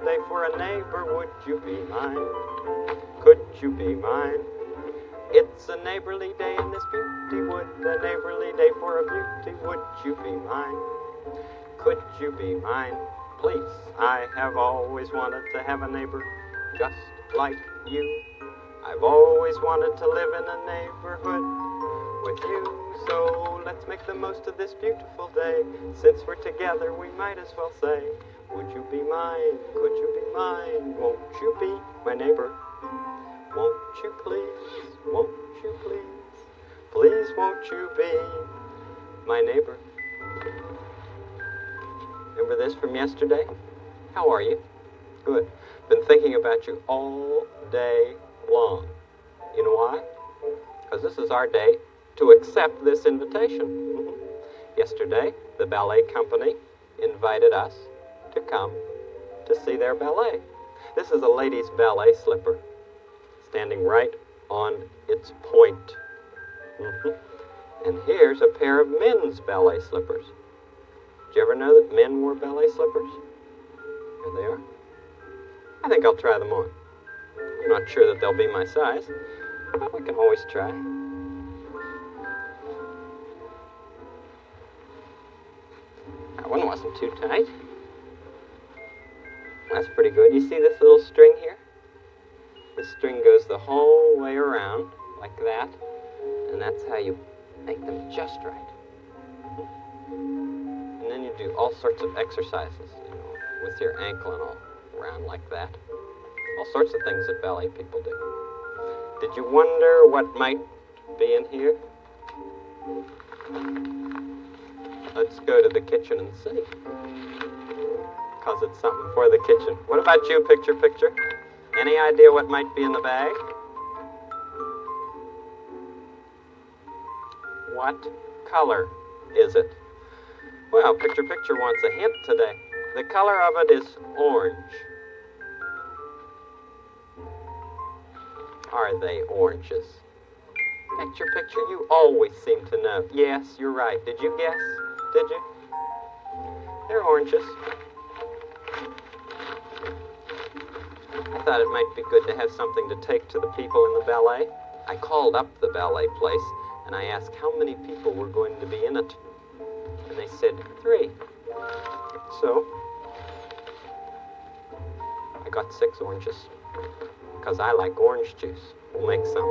day for a neighbor. Would you be mine? Could you be mine? It's a neighborly day in this beauty wood, a neighborly day for a beauty. Would you be mine? Could you be mine? Please, I have always wanted to have a neighbor just like you. I've always wanted to live in a neighborhood with you. So let's make the most of this beautiful day. Since we're together, we might as well say, would you be mine? Could you be mine? Won't you be my neighbor? Won't you please? Won't you please? Please won't you be my neighbor? Remember this from yesterday? How are you? Good. Been thinking about you all day long. You know why? Because this is our day to accept this invitation. Yesterday, the ballet company invited us to come to see their ballet. This is a ladies' ballet slipper, standing right on its point. And here's a pair of men's ballet slippers. Did you ever know that men wore ballet slippers? Here they are. I think I'll try them on. I'm not sure that they'll be my size, but we can always try. That one wasn't too tight. That's pretty good. You see this little string here? The string goes the whole way around, like that, and that's how you make them just right. And then you do all sorts of exercises, with your ankle and all around like that. All sorts of things that ballet people do. Did you wonder what might be in here? Let's go to the kitchen and see. Because it's something for the kitchen. What about you, picture? Any idea what might be in the bag? What color is it? Well, picture wants a hint today. The color of it is orange. Are they oranges? Picture, you always seem to know. Yes, you're right. Did you guess? Did you? They're oranges. I thought it might be good to have something to take to the people in the ballet. I called up the ballet place and I asked how many people were going to be in it. And they said 3. So, I got 6 oranges. Because I like orange juice. We'll make some.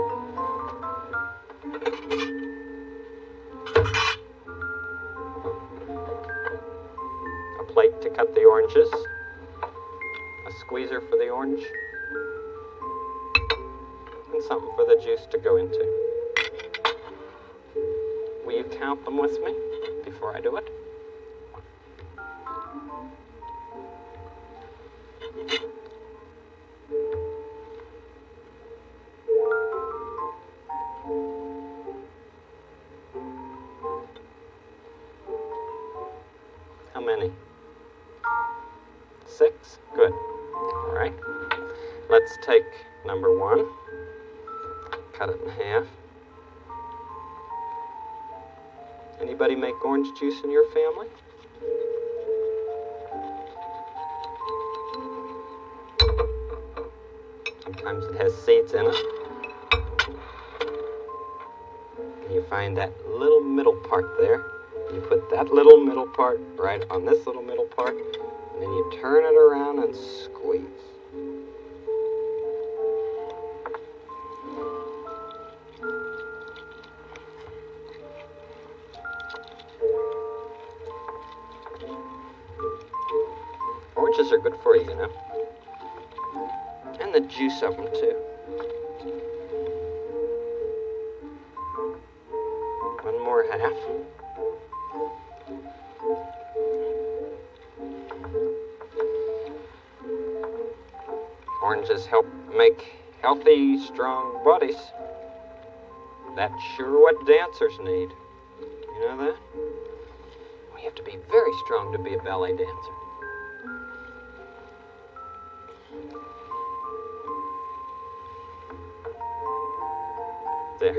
A plate to cut the oranges. A squeezer for the orange. And something for the juice to go into. Will you count them with me before I do it? How many? 6? Good. All right. Let's take number 1. Cut it in half. Anybody make orange juice in your family? Sometimes it has seeds in it. And you find that little middle part there. You put that little middle part right on this little middle part, and then you turn it around and squeeze. Oranges are good for you, you know. And the juice of them, too. One more half. Oranges help make healthy, strong bodies. That's sure what dancers need. You know that? Well, you have to be very strong to be a ballet dancer. There.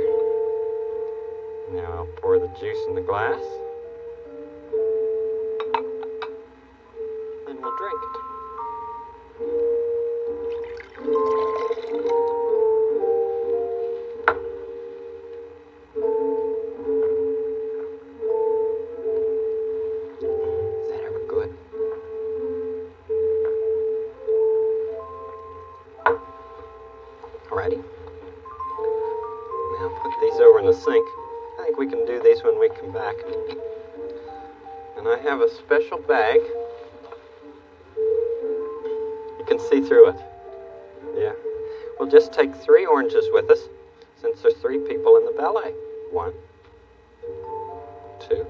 Now I'll pour the juice in the glass. Then we'll drink it. Alrighty. Now put these over in the sink. I think we can do these when we come back. And I have a special bag. You can see through it. Yeah. We'll just take 3 oranges with us, since there's 3 people in the ballet. 1, 2,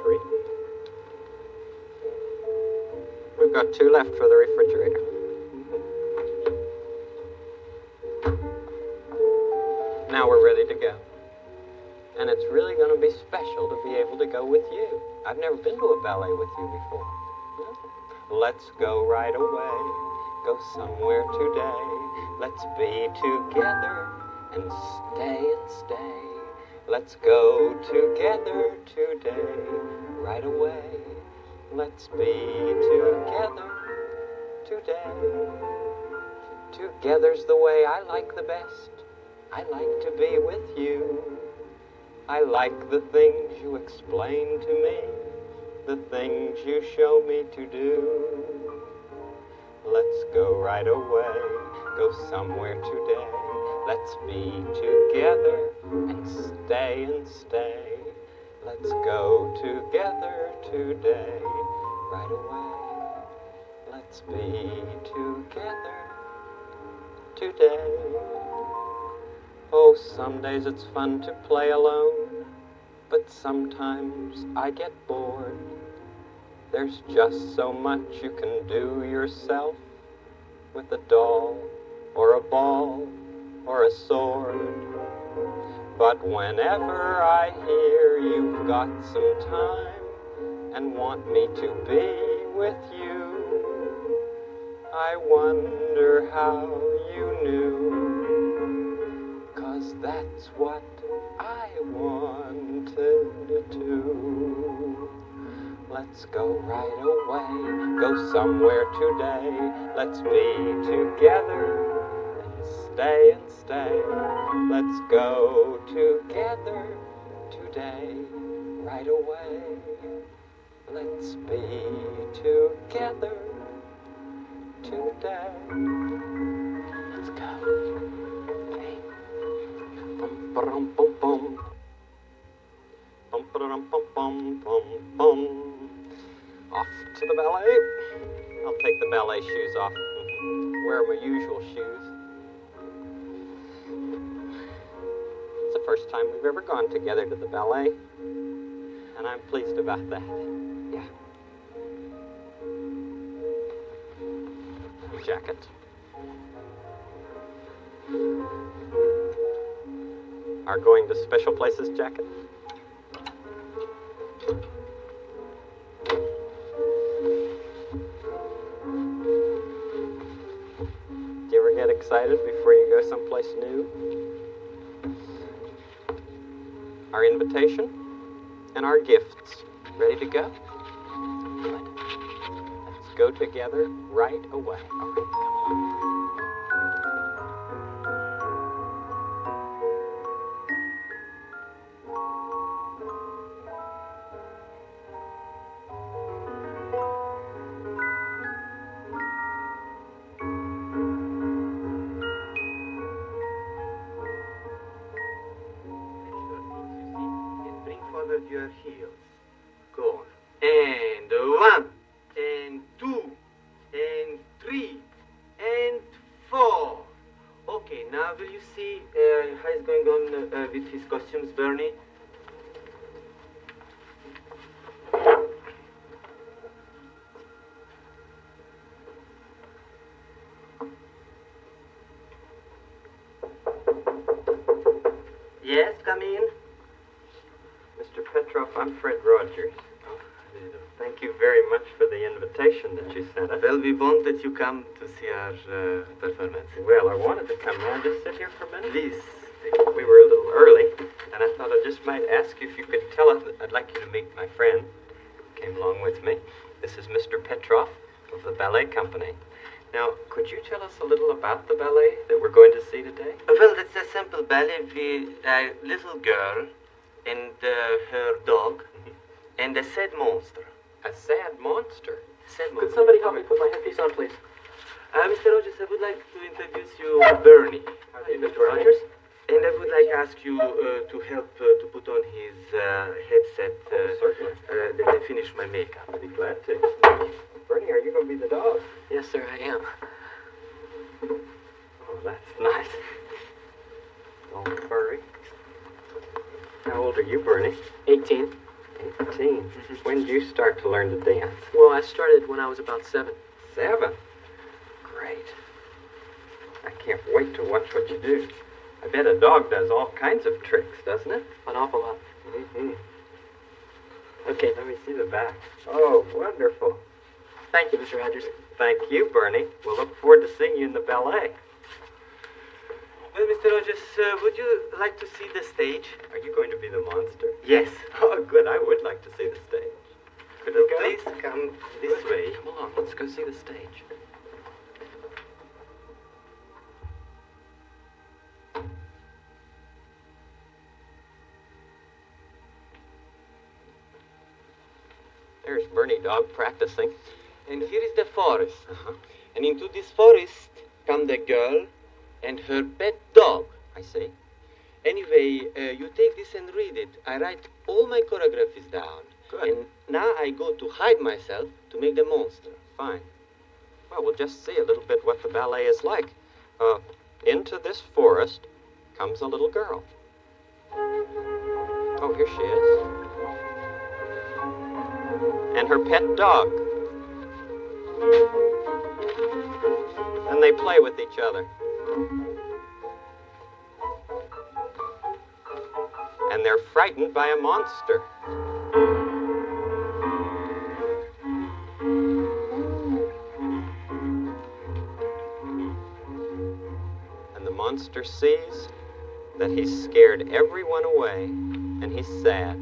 3. We've got 2 left for the refrigerator. Now we're ready to go. And it's really going to be special to be able to go with you. I've never been to a ballet with you before. Let's go right away. Go somewhere today. Let's be together and stay. Let's go together today, right away. Let's be together today. Together's the way I like the best. I like to be with you. I like the things you explain to me, the things you show me to do. Let's go right away, go somewhere today. Let's be together and stay. Let's go together today, right away. Let's be together today. Oh, some days it's fun to play alone, but sometimes I get bored. There's just so much you can do yourself with a doll or a ball or a sword. But whenever I hear you've got some time and want me to be with you, I wonder how you knew, 'cause that's what I wanted to. Let's go right away, go somewhere today. Let's be together and stay. Let's go together today, right away. Let's be together today. Let's go. Hey. Bum, ba-dum, bum, bum. Bum, ba-dum, bum, bum, bum, bum. Off to the ballet. I'll take the ballet shoes off. Wear my usual shoes. It's the first time we've ever gone together to the ballet, and I'm pleased about that. Yeah. Jacket. Our going to special places jacket. Do you ever get excited before you go someplace new? Our invitation and our gifts. Ready to go? Good. Let's go together right away. All right, come on. Your heels. Go on. And 1, and 2, and 3, and 4. Okay, now will you see how it's going on with his costumes, Bernie? Yes, come in. Mr. Petroff, I'm Fred Rogers. Thank you very much for the invitation that you sent us. Well, we wanted you come to see our performance. Well, I wanted to come now. Just sit here for a minute. Please. We were a little early, and I thought I just might ask you if you could tell us. I'd like you to meet my friend who came along with me. This is Mr. Petroff of the ballet company. Now, could you tell us a little about the ballet that we're going to see today? Well, it's a simple ballet with a little girl and her dog and a sad monster. A sad monster. Sad Could monster. somebody help me put my headpiece on, please? Mr. Rogers, I would like to introduce you to Bernie. Mr. Rogers? And I would like to ask you to help to put on his headset. Certainly. That I finish my makeup. I'd be glad to. Bernie, are you going to be the dog? Yes, sir, I am. Oh, that's nice. Oh, furry. How old are you, Bernie? 18. 18. When did you start to learn to dance? Well, I started when I was about 7. 7. Great. I can't wait to watch what you do. I bet a dog does all kinds of tricks, doesn't it? An awful lot. Mm-hmm. Okay, let me see the back. Oh, wonderful. Thank you, Mr. Rogers. Thank you, Bernie. We'll look forward to seeing you in the ballet. Well, Mr. Rogers, would you like to see the stage? Are you going to be the monster? Yes. Oh, good. I would like to see the stage. Could we go? Please come this way. Come along. Let's go see the stage. There's Bernie Dog practicing. And here is the forest. Uh-huh. And into this forest come the girl and her pet dog. I see. Anyway, you take this and read it. I write all my choreographies down. Good. And now I go to hide myself to make the monster. Fine. Well, we'll just see a little bit what the ballet is like. Into this forest comes a little girl. Oh, here she is. And her pet dog. And they play with each other. And they're frightened by a monster. And the monster sees that he's scared everyone away, and he's sad.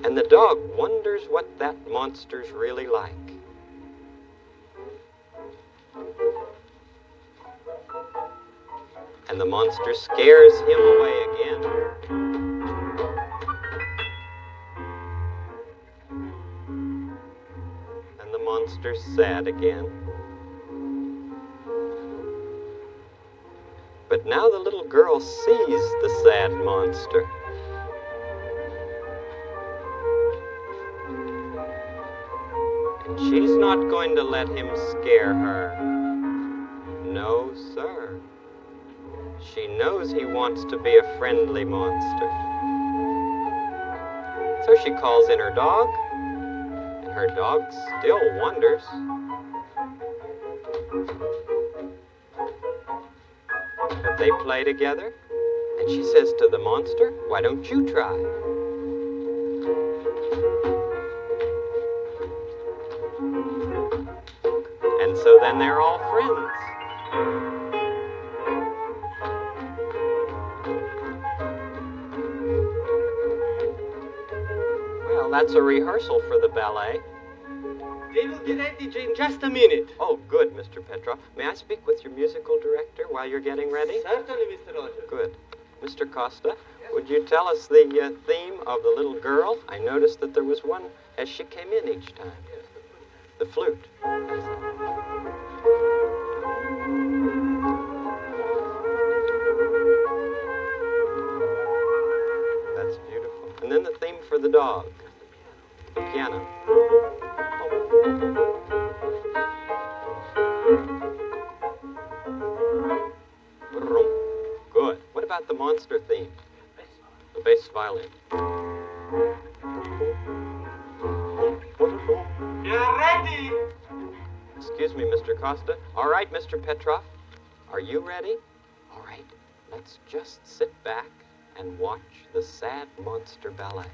And the dog wonders what that monster's really like. And the monster scares him away again. And the monster's sad again. But now the little girl sees the sad monster. And she's not going to let him scare her. No, sir. She knows he wants to be a friendly monster. So she calls in her dog, and her dog still wonders. But they play together, and she says to the monster, "Why don't you try?" And so then they're all friends. Well, that's a rehearsal for the ballet. They will be ready in just a minute. Oh, good, Mr. Petrov. May I speak with your musical director while you're getting ready? Certainly, Mr. Rogers. Good. Mr. Costa, would you tell us the theme of the little girl? I noticed that there was one as she came in each time. The flute. That's beautiful. And then the theme for the dog. The piano. Good. What about the monster theme? The bass violin. You're ready. Excuse me, Mr. Costa. All right, Mr. Petrov. Are you ready? All right. Let's just sit back and watch the sad monster ballet.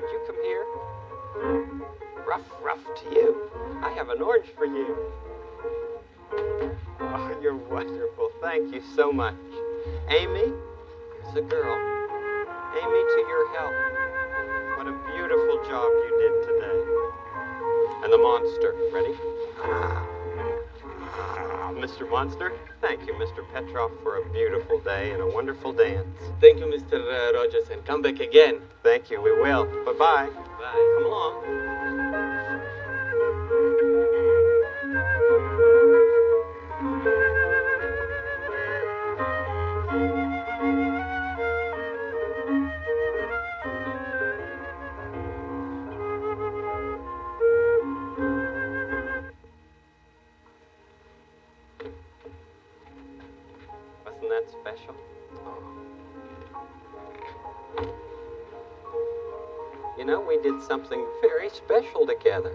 would you come here? Ruff, ruff to you. I have an orange for you. Oh, you're wonderful. Thank you so much. Amy, here's a girl. Amy, to your health. What a beautiful job you did today. And the monster. Ready? Mr. Monster, thank you, Mr. Petroff, for a beautiful day and a wonderful dance. Thank you, Mr. Rogers, and come back again. Thank you, we will. Bye-bye. Bye. Come along. Wasn't that special? You know, we did something very special together.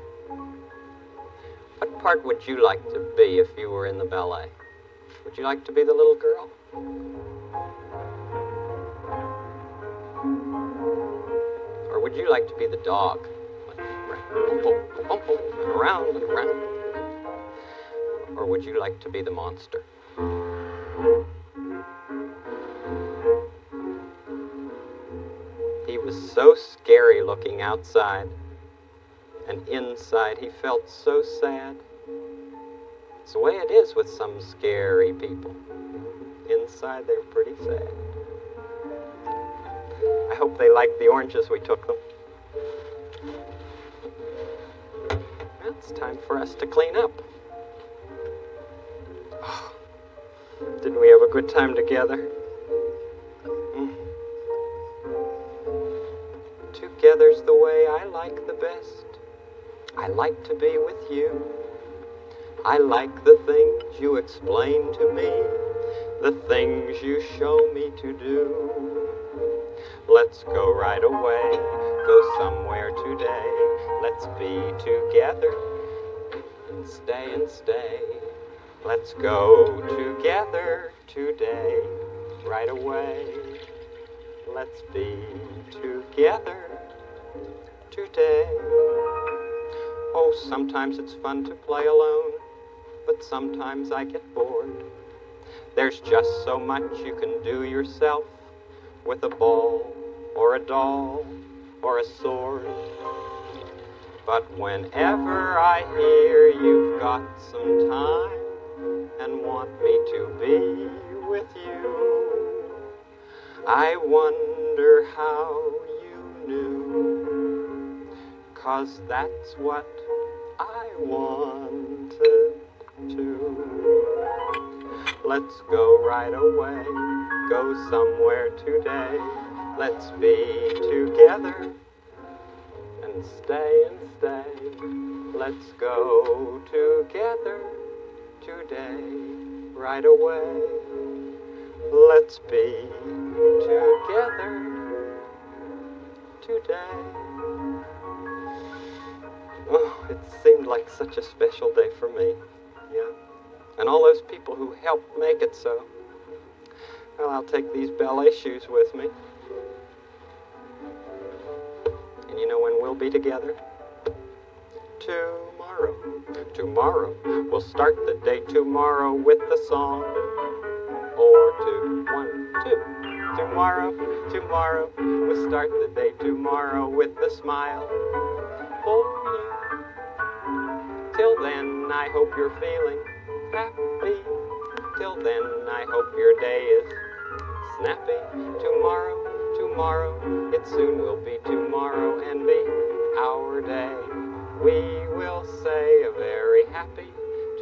What part would you like to be if you were in the ballet? Would you like to be the little girl? Or would you like to be the dog? And around and around. Or would you like to be the monster? He was so scary looking outside, and inside he felt so sad. It's the way it is with some scary people. Inside they're pretty sad. I hope they liked the oranges we took them. Now it's time for us to clean up. Oh, didn't we have a good time together? Together's the way I like the best. I like to be with you. I like the things you explain to me, the things you show me to do. Let's go right away, go somewhere today. Let's be together and stay and stay. Let's go together today, right away. Let's be together today. Oh, sometimes it's fun to play alone, but sometimes I get bored. There's just so much you can do yourself with a ball or a doll or a sword. But whenever I hear you've got some time and want me to be with you, I wonder how you knew, 'cause that's what I wanted to. Let's go right away, go somewhere today. Let's be together and stay and stay. Let's go together today, right away. Let's be together today. Oh, it seemed like such a special day for me. Yeah. And all those people who helped make it so. Well, I'll take these ballet shoes with me. And you know when we'll be together? Tomorrow. Tomorrow. We'll start the day tomorrow with the song. Or two, 1, 2. Tomorrow, tomorrow. We'll start the day tomorrow with a smile for you. Till then, I hope you're feeling happy. Till then, I hope your day is snappy. Tomorrow, tomorrow, it soon will be tomorrow and be our day. We will say a very happy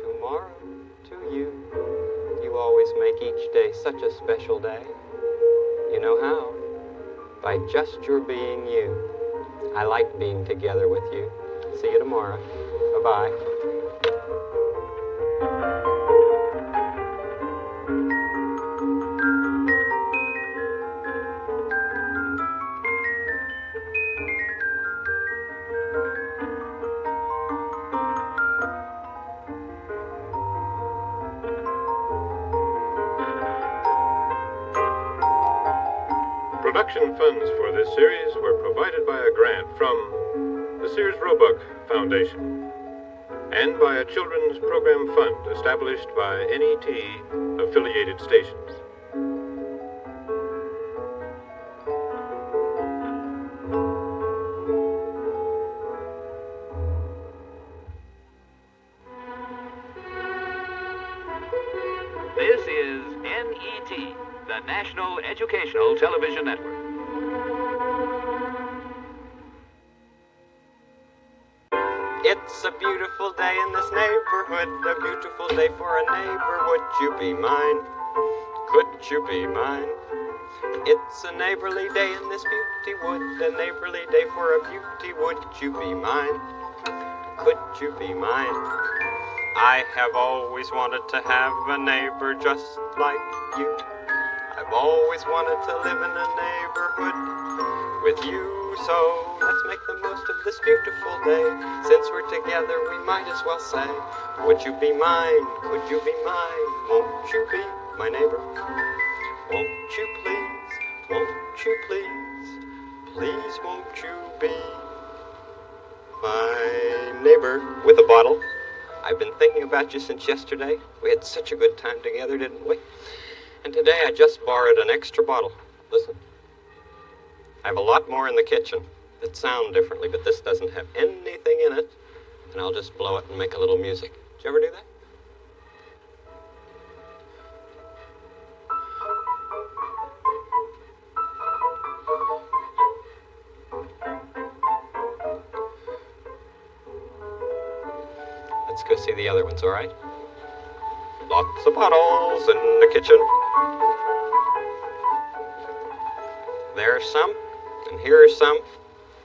tomorrow to you. You always make each day such a special day. You know how? By just your being you. I like being together with you. See you tomorrow. Bye-bye. Production Production funds for this series were provided by a grant from the Sears Roebuck Foundation and by a children's program fund established by NET affiliated stations. This is NET, the National Educational Television Network. It's a beautiful day in this neighborhood, a beautiful day for a neighbor. Would you be mine? Could you be mine? It's a neighborly day in this beauty wood, a neighborly day for a beauty. Would you be mine? Could you be mine? I have always wanted to have a neighbor just like you. I've always wanted to live in a neighborhood with you. So let's make the most of this beautiful day. Since we're together, we might as well say, would you be mine? Could you be mine? Won't you be my neighbor? Won't you please? Won't you please? Please won't you be my neighbor with a bottle? I've been thinking about you since yesterday. We had such a good time together, didn't we? And today I just borrowed an extra bottle. Listen. I have a lot more in the kitchen that sound differently, but this doesn't have anything in it. And I'll just blow it and make a little music. Did you ever do that? Let's go see the other ones, all right? Lots of bottles in the kitchen. There's some, and here's some.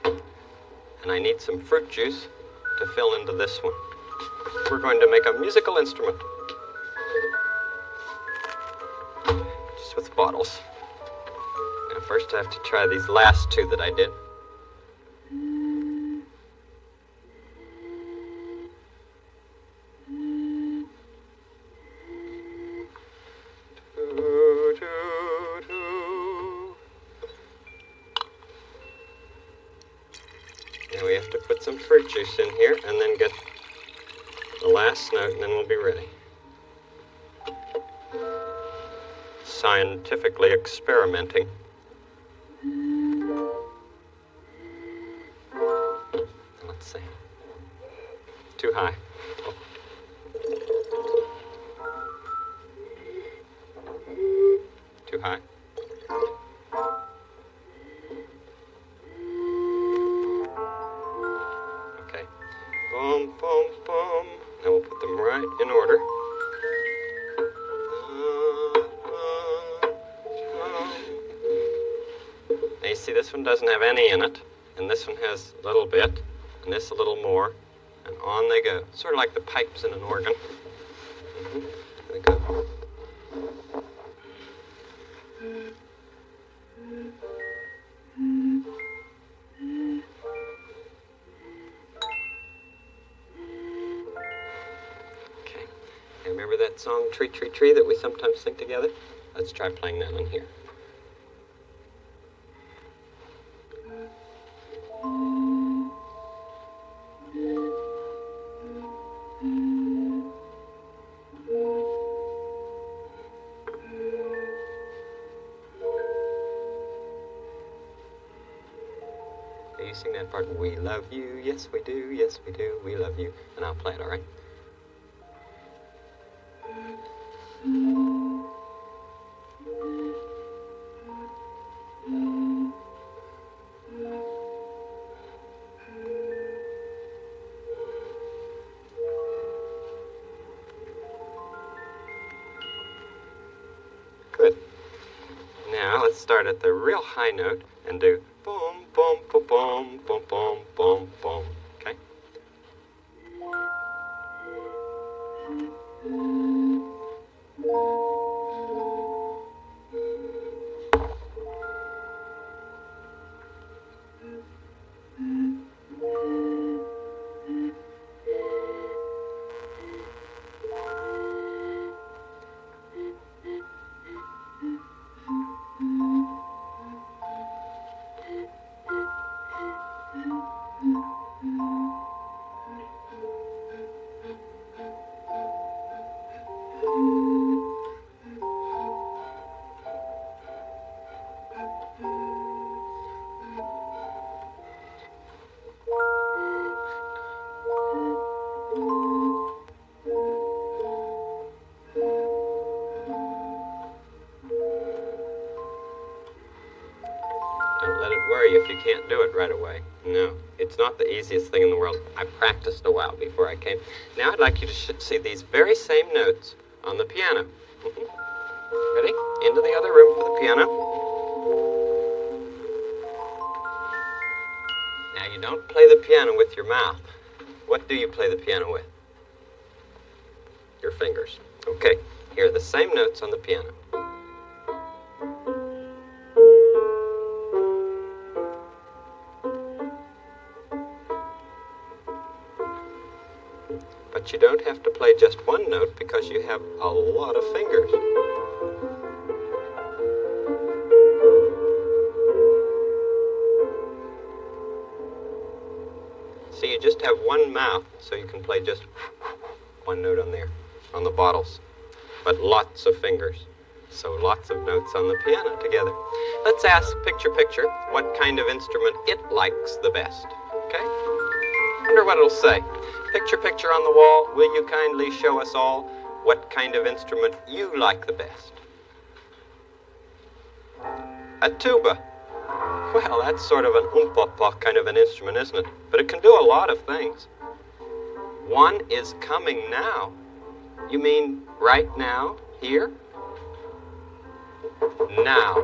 And I need some fruit juice to fill into this one. We're going to make a musical instrument. Just with bottles. Now first I have to try these last two that I did. Now we have to put some fruit juice in here and then get the last note and then we'll be ready. Scientifically experimenting. Let's see. Too high. Too high. Okay. Boom, boom, boom. Now we'll put them right in order. Now you see this one doesn't have any in it, and this one has a little bit, and this a little more, and on they go. Sort of like the pipes in an organ. There they go. Okay. Now remember that song, Tree, Tree, Tree, that we sometimes sing together? Let's try playing that one here. You sing that part, we love you, yes we do, we love you, and I'll play it, all right? Good. Now let's start at the real high note and do boom, boom, boom, boom, boom, boom, boom, boom. Okay? right away. No, it's not the easiest thing in the world. I practiced a while before I came. Now I'd like you to see these very same notes on the piano. Ready? Into the other room for the piano. Now you don't play the piano with your mouth. What do you play the piano with? Your fingers. Okay, here are the same notes on the piano. But you don't have to play just one note because you have a lot of fingers. See, you just have one mouth, so you can play just one note on there, on the bottles. But lots of fingers, so lots of notes on the piano together. Let's ask picture what kind of instrument it likes the best, okay? Wonder what it'll say. Picture on the wall, will you kindly show us all what kind of instrument you like the best? A tuba. Well, that's sort of an oom-pa-pa kind of an instrument, isn't it? But it can do a lot of things. One is coming now. You mean right now? Here? Now.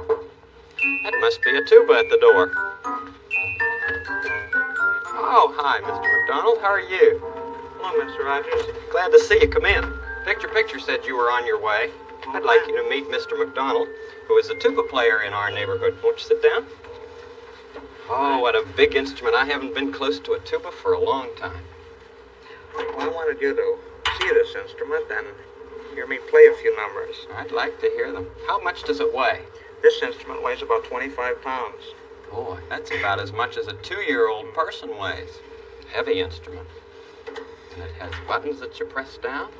That must be a tuba at the door. Oh, hi, Mr. McDonald. How are you? Hello, Mr. Rogers. Glad to see you. Come in. Picture said you were on your way. I'd like you to meet Mr. McDonald, who is a tuba player in our neighborhood. Won't you sit down? Oh, what a big instrument. I haven't been close to a tuba for a long time. Well, I wanted you to see this instrument and hear me play a few numbers. I'd like to hear them. How much does it weigh? This instrument weighs about 25 pounds. Boy, that's about as much as a 2-year-old person weighs. Heavy instrument. And it has buttons that you press down.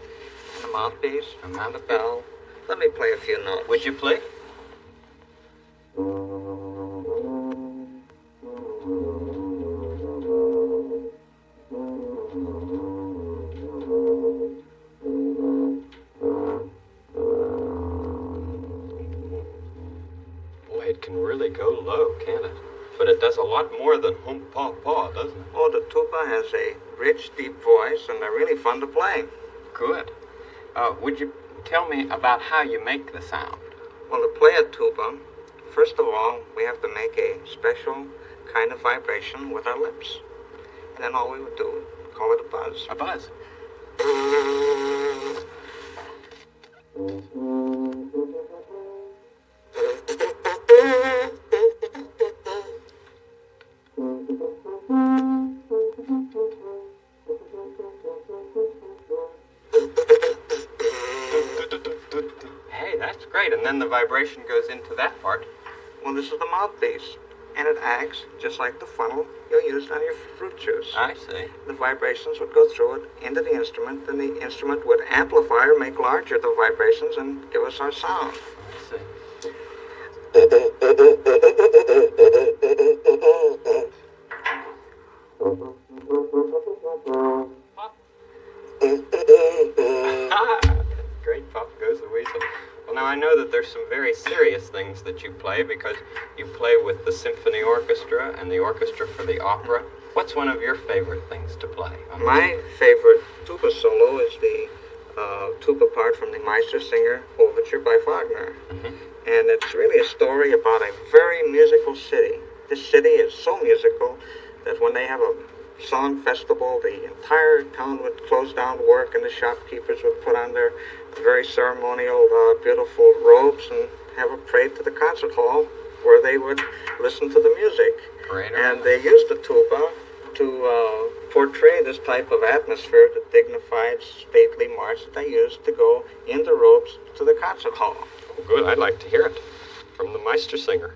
A mouthpiece, A mouth- a bell. Let me play a few notes. Would you please? Boy, it can really go low, can't it? But it does a lot more than hum-pa-pa, doesn't it? Oh, the tuba has a rich, deep voice, and they're really fun to play. Good. Would you tell me about how you make the sound? Well, to play a tuba, first of all, we have to make a special kind of vibration with our lips. And then all we would do, call it a buzz. A buzz. Hey, that's great. And then the vibration goes into that part. Well, this is the mouthpiece, and it acts just like the funnel you'll use on your fruit juice. I see. The vibrations would go through it into the instrument, then the instrument would amplify or make larger the vibrations and give us our sound. I see. Great, Pop goes the weasel. Well, now I know that there's some very serious things that you play because you play with the symphony orchestra and the orchestra for the opera. What's one of your favorite things to play? My favorite tuba solo is the tuba part from the Meistersinger Overture by Wagner. And it's really a story about a very musical city. This city is so musical that when they have a song festival, the entire town would close down work and the shopkeepers would put on their very ceremonial, beautiful robes and have a parade to the concert hall where they would listen to the music. Parade And around. they used the tuba to portray this type of atmosphere, the dignified, stately march that they used to go in the robes to the concert hall. Oh, good. I'd like to hear it from the Meistersinger.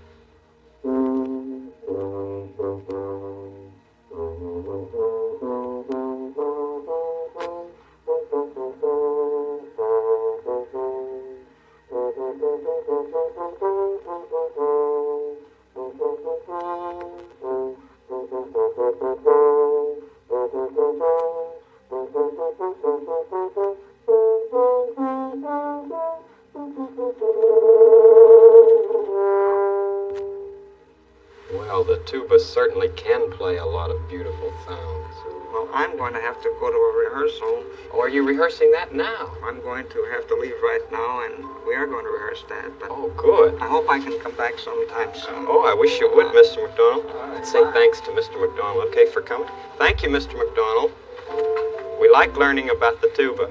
the tuba certainly can play a lot of beautiful sounds. Well, I'm going to have to go to a rehearsal. Or are you rehearsing that now? I'm going to have to leave right now, and we are going to rehearse that. But Oh, good. I hope I can come back sometime soon. Oh, I wish you would, Mr. McDonald. I'd say thanks to Mr. McDonald, okay, for coming. Thank you, Mr. McDonald. We like learning about the tuba.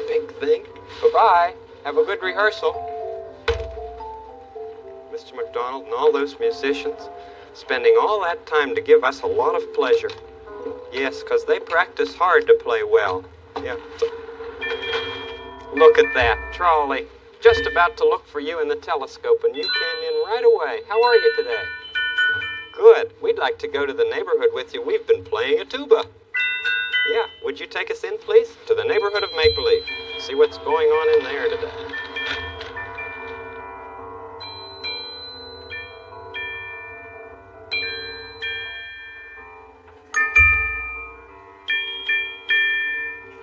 Big thing. Bye-bye. Have a good rehearsal. Mr. McDonald and all those musicians spending all that time to give us a lot of pleasure. Yes, 'cause they practice hard to play well. Yeah. Look at that, Trolley. Just about to look for you in the telescope, and you came in right away. How are you today? Good. We'd like to go to the neighborhood with you. We've been playing a tuba. Yeah, would you take us in, please? To the neighborhood of Maple Leaf. See what's going on in there today.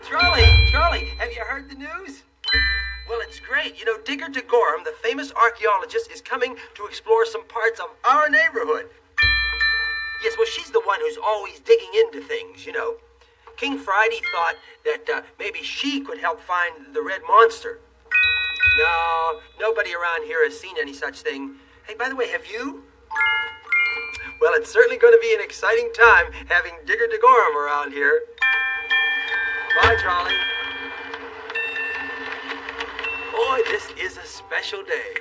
Charlie, have you heard the news? Well, it's great. You know, Digger DeGorham, the famous archaeologist, is coming to explore some parts of our neighborhood. Yes, well, she's the one who's always digging into things, you know. King Friday thought that maybe she could help find the red monster. No, nobody around here has seen any such thing. Hey, by the way, have you? Well, it's certainly going to be an exciting time having Digger DeGorham around here. Bye, Charlie. Boy, this is a special day.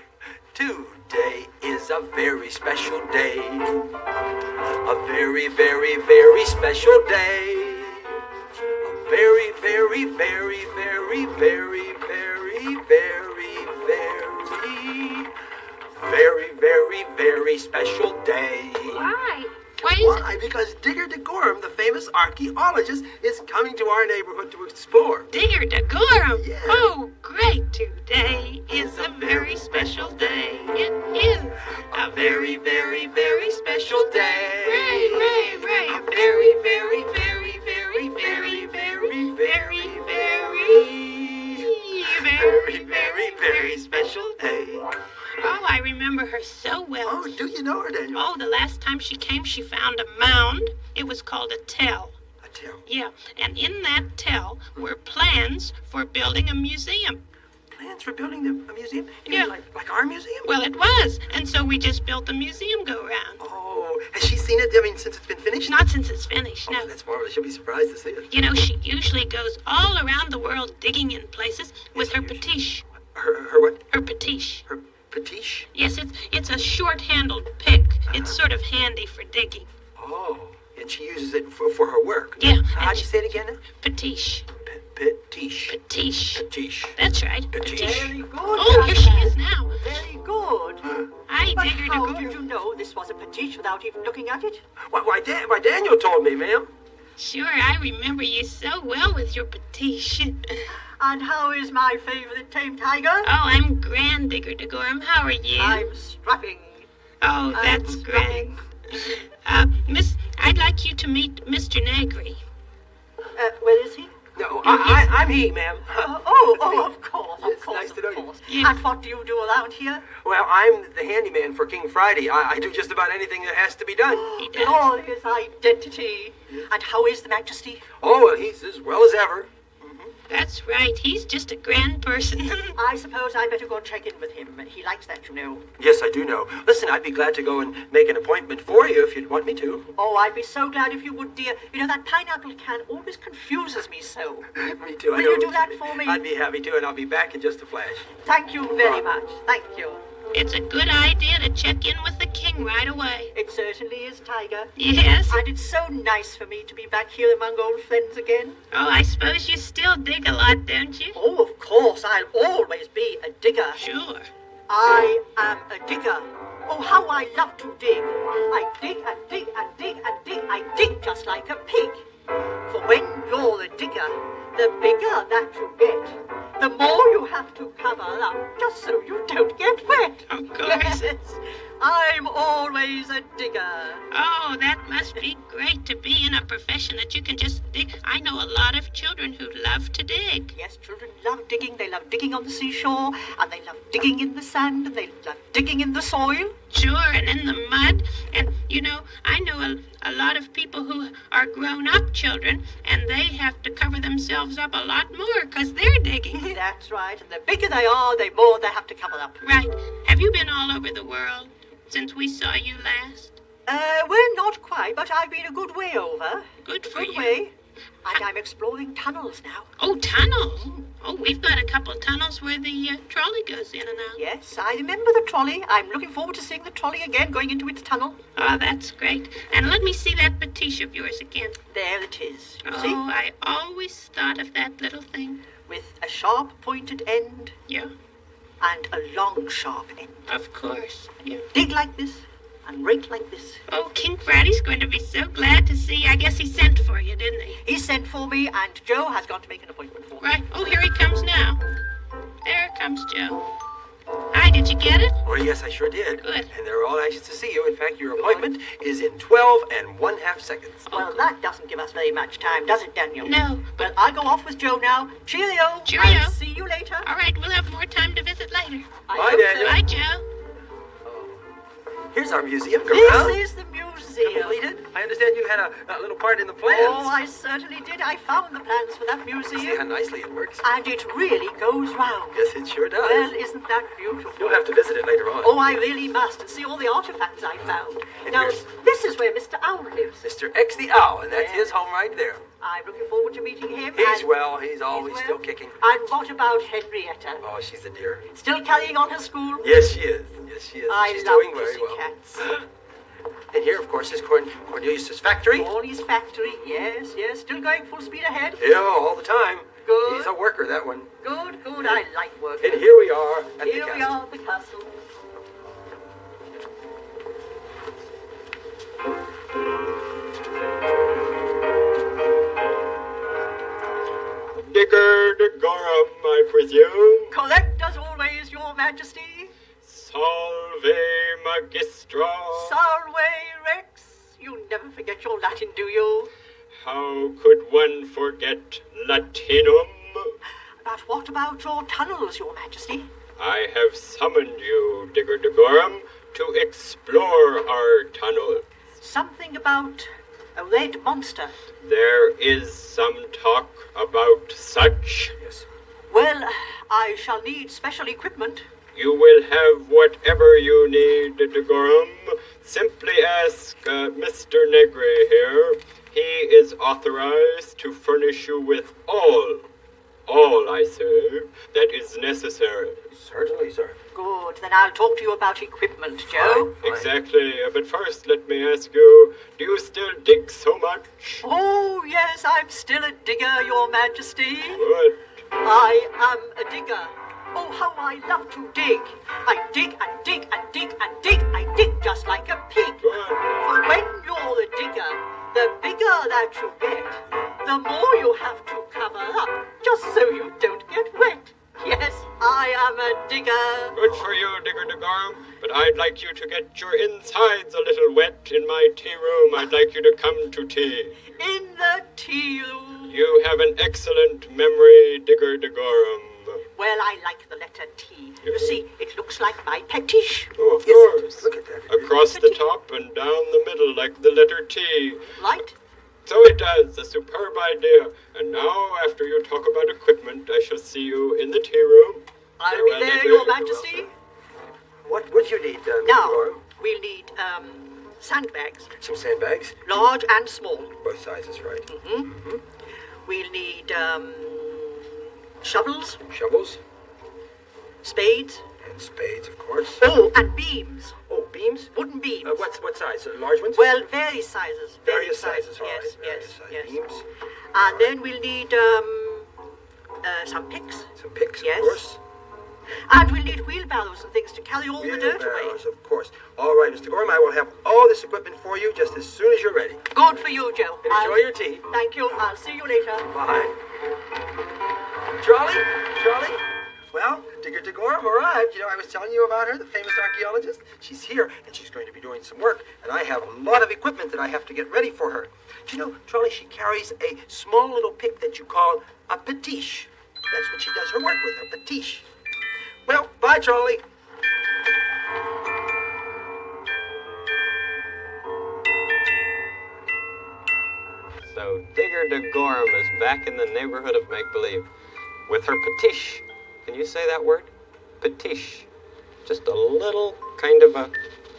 Today is a very special day. A very, very, very special day. A very, very, very, very, very, very, very, very, very special day. Why? Why? Because Digger DeGorham, the famous archaeologist, is coming to our neighborhood to explore. Digger DeGorham? Yeah. Oh, great. Today is a very special day. It is A very, very, very special day. Ray. A very, very, very, very, very, very, very special day. Oh, I remember her so well. Oh, do you know her, Daniel? Oh, the last time she came, she found a mound. It was called a tell. A tell. Yeah, and in that tell were plans for building a museum. Plans for building a museum? You Yeah. mean like our museum? Well, it was, and so we just built the museum go-round. Oh, has she seen it? I mean, since it's been finished? Not since it's finished, no. Oh, that's marvelous. She'll be surprised to see it. You know, she usually goes all around the world digging in places with her petiche. Her what? Her petiche. Her petiche? Yes, it's a short-handled pick. It's sort of handy for digging. Oh, and she uses it for her work. Yeah. How'd you say it again? Petiche. Petiche. Petiche. Petiche. That's right. Petiche. Very good. Oh, here she is now. Very good. Hi, But Digger how DeGorham. did you know this was a petiche without even looking at it? Why, Daniel told me, ma'am. Sure, I remember you so well with your petiche. And how is my favorite tame tiger? Oh, I'm grand, Digger DeGorham. How are you? I'm strapping. Oh, I'm that's strapping. grand. Miss, I'd like you to meet Mr. Negri. Where is he? No, I'm he, ma'am. Of course, It's nice to know you. Yeah. And what do you do around here? Well, I'm the handyman for King Friday. I do just about anything that has to be done. He does. Glorious identity. And how is the Majesty? Oh, well, he's as well as ever. That's right. He's just a grand person. I suppose I'd better go and check in with him. He likes that, you know. Yes, I do know. Listen, I'd be glad to go and make an appointment for you if you'd want me to. Oh, I'd be so glad if you would, dear. You know, that pineapple can always confuses me so. Me too. Will you do that for me? I'd be happy to, and I'll be back in just a flash. Thank you very much. Thank you. It's a good idea to check in with the king right away. It certainly is, Tiger. Yes? And it's so nice for me to be back here among old friends again. Oh, I suppose you still dig a lot, don't you? Oh, of course, I'll always be a digger. Sure. I am a digger. Oh, how I love to dig. I dig and dig and dig and dig. I dig just like a pig. For when you're a digger, the bigger that you get, the more you have to cover up just so you don't get wet. Of course. Yes. I'm always a digger. Oh, that must be great to be in a profession that you can just dig. I know a lot of children who love to dig. Yes, children love digging. They love digging on the seashore, and they love digging in the sand, and they love digging in the soil. Sure, and in the mud. And, you know, I know a lot of people who are grown-up children, and they have to cover themselves up a lot more because they're digging. That's right, and the bigger they are, the more they have to cover up. Right. Have you been all over the world since we saw you last? Well, not quite, but I've been a good way over. Good for Good you. way. And I'm exploring tunnels now. Oh, tunnels. Oh, we've got a couple of tunnels where the trolley goes in and out. Yes, I remember the trolley. I'm looking forward to seeing the trolley again going into its tunnel. Oh, that's great. And let me see that pastiche of yours again. There it is. You Oh, see? I always thought of that little thing. With a sharp pointed end Yeah, and a long sharp end. of course. Yeah. Dig like this and rake like this. Oh, King Freddy's going to be so glad to see. I guess he sent for you, didn't he? He sent for me, and Joe has gone to make an appointment for me. Right. Oh, here he comes now. There comes Joe. Hi, did you get it? Oh, yes, I sure did. Good. And they're all anxious to see you. In fact, your appointment is in 12 1/2 seconds. Well, that doesn't give us very much time, does it, Daniel? No. Well, I'll go off with Joe now. Cheerio. Cheerio. I'll see you later. All right, we'll have more time to visit later. I Bye, hope Daniel. Bye, Joe. Here's our museum. Go This around. is the museum. Completed? I understand you had a little part in the plans. Oh, I certainly did. I found the plans for that See how museum. nicely it works. And it really goes round. Yes, it sure does. Well, isn't that beautiful? You'll have to visit it later on. Oh, I really must, and see all the artifacts I found. Now, here's- this is where Mr. Owl lives. Mr. X the Owl, and that's his home right there. I'm looking forward to meeting him. He's and- well. He's always well. still kicking. And what about Henrietta? Oh, she's a dear. Still carrying on her school? Yes, she is. Yes, she is. I She's love doing very well. pussycats. And here, of course, is Cornelius's factory. Corny's factory, yes, yes. Still going full speed ahead. Yeah, all the time. Good. He's a worker, that one. Good, good. I like work. And here we are at Here the we castle. are at the castle. Digger decorum, I presume. Correct as always, Your Majesty. Salve magistra. Salve Rex. You never forget your Latin, do you? How could one forget Latinum? But what about your tunnels, Your Majesty? I have summoned you, Digger decorum, to explore our tunnel. Something about a red monster. There is some talk about such. Yes. Well, I shall need special equipment. You will have whatever you need, decorum. Simply ask Mr. Negri here. He is authorized to furnish you with all I say, that is necessary. Certainly, sir. Good, then I'll talk to you about equipment, Joe. Fine. Exactly. But first, let me ask you, do you still dig so much? Oh, yes, I'm still a digger, Your Majesty. Good. I am a digger. Oh, how I love to dig. I dig and dig and dig and dig. I dig just like a pig. Good. For when you're a digger, the bigger that you get, the more you have to cover up, just so you don't get wet. Yes, I am a digger. Good for you, Digger decorum. But I'd like you to get your insides a little wet in my tea room. I'd like you to come to tea. In the tea room. You have an excellent memory, Digger decorum. Well, I like the letter T. You see, it looks like my pastiche. Oh, of Yes, course. look at that. Across the top and down the middle like the letter T. Right? So it does. A superb idea. And now, after you talk about equipment, I shall see you in the tea room. I'll Farewell, be there, Digger. Your Majesty. What would you need, Mr. Now, Gorham? we'll need sandbags, Some sandbags. large and small. Both sizes, right? We'll need shovels, Shovels spades, and spades, of course. oh, and beams, Oh, beams? wooden beams. What size? Large ones? Well, various sizes. various sizes, all Yes, right. Various yes, size yes. beams. And then we'll need some picks, Some picks, Yes. of course. and we'll need wheelbarrows and things to carry all the dirt away. Wheelbarrows, of course. All right, Mr. Gorham, I will have all this equipment for you just as soon as you're ready. Good for you, Joe. And enjoy your tea. Thank you. I'll see you later. Bye. Charlie? Charlie? Well, to Digger de Gorham arrived. You know, I was telling you about her, the famous archaeologist. She's here, and she's going to be doing some work, and I have a lot of equipment that I have to get ready for her. Do you know, Charlie, she carries a small little pick that you call a petiche. That's what she does her work with, her petiche. Well, bye, Charlie. So Digger de Gorham is back in the neighborhood of make-believe with her petiche. Can you say that word? Petiche. Just a little kind of a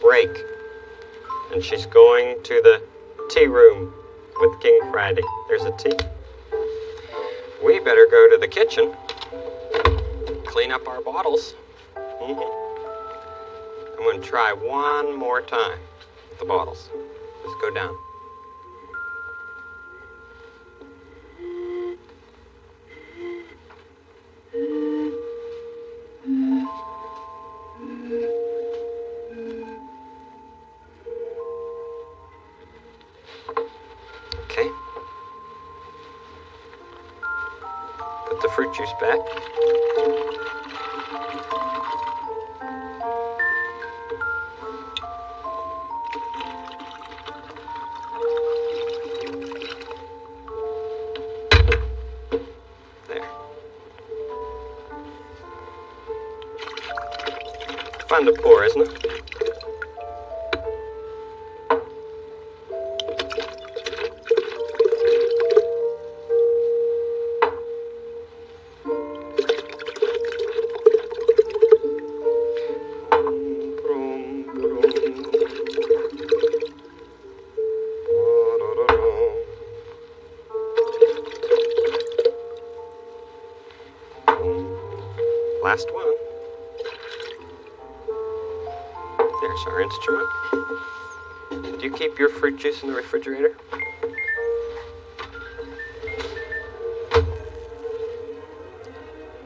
break. And she's going to the tea room with King Friday. There's a tea. We better go to the kitchen, clean up our bottles. I'm going to try one more time with the bottles. Just go down. Okay. Put the fruit juice back. There. Fun to pour, isn't it? Last one. There's our instrument. Do you keep your fruit juice in the refrigerator?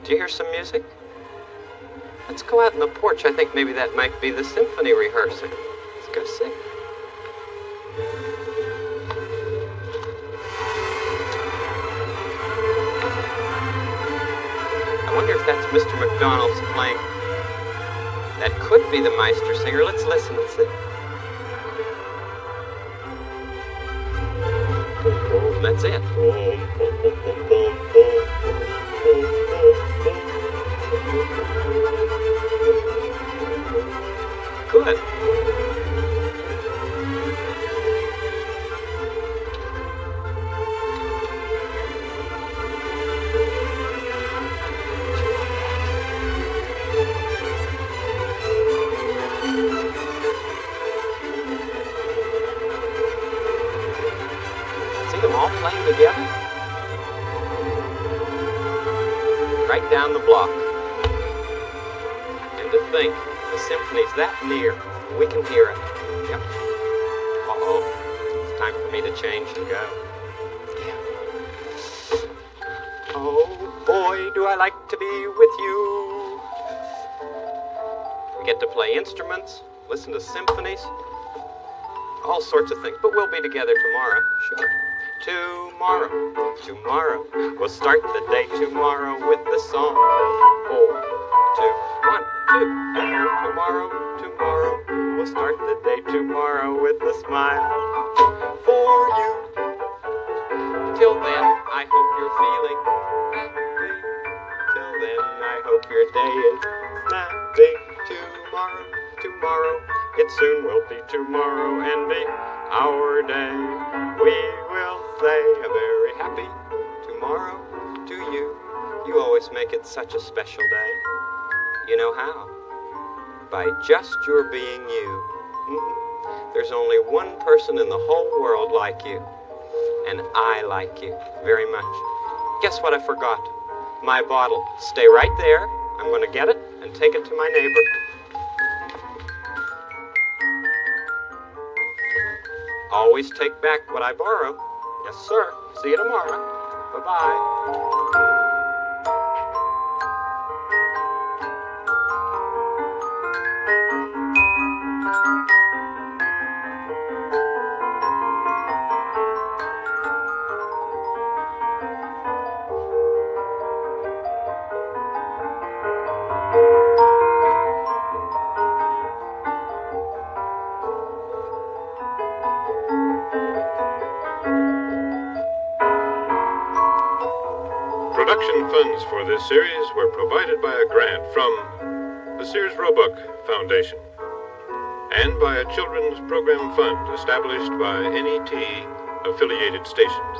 Do you hear some music? Let's go out on the porch. I think maybe that might be the symphony rehearsing. Let's go see. I wonder if that's Mr. McDonald's playing. That could be the Meister singer. Let's listen and see. That's it. Good. Them all playing together? Right down the block. And to think, the symphony's that near, we can hear it. Yep. Uh-oh. It's time for me to change and go. Yeah. Oh, boy, do I like to be with you. We get to play instruments, listen to symphonies, all sorts of things. But we'll be together tomorrow, sure. Tomorrow, we'll start the day tomorrow with the song. 4, 2, 1, 2. Tomorrow, we'll start the day tomorrow with a smile for you. Till then, I hope you're feeling happy. Till then, I hope your day is snappy. Tomorrow, it soon will be tomorrow and be our day. We will say a very happy tomorrow to you. You always make it such a special day. You know how? By just your being you. There's only one person in the whole world like you. And I like you very much. Guess what I forgot? My bottle. Stay right there. I'm going to get it and take it to my neighbor. Always take back what I borrow. Yes, sir. See you tomorrow. Bye-bye. Bye. program funds for this series were provided by a grant from the Sears Roebuck Foundation and by a children's program fund established by NET affiliated stations.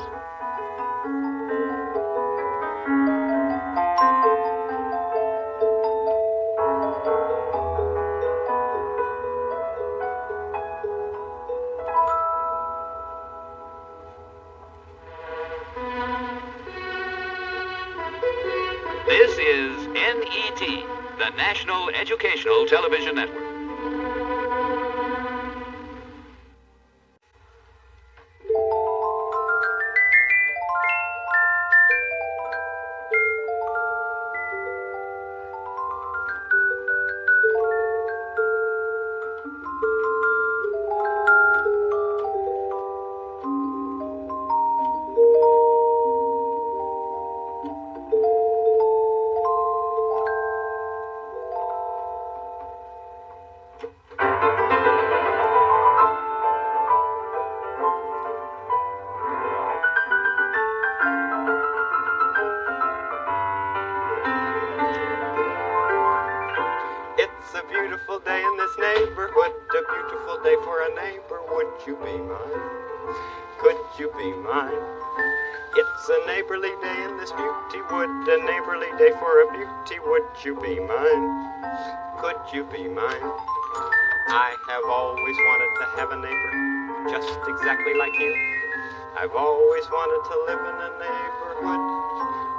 This is NET, the National Educational Television Network. It's a beautiful day in this neighborhood, a beautiful day for a neighbor. Would you be mine? Could you be mine? It's a neighborly day in this beauty wood, a neighborly day for a beauty. Would you be mine? Could you be mine? I have always wanted to have a neighbor just exactly like you. I've always wanted to live in a neighborhood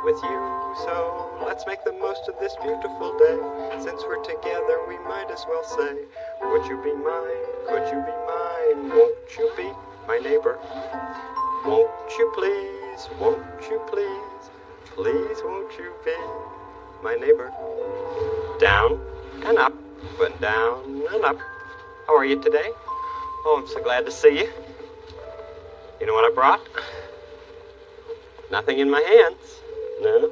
with you. So let's make the most of this beautiful day. Since we're together, we might as well say, would you be mine? Could you be mine? Won't you be my neighbor? Won't you please? Won't you please? Please won't you be my neighbor? Down and up and down and up. How are you today? Oh, I'm so glad to see you. You know what I brought? Nothing in my hands. No.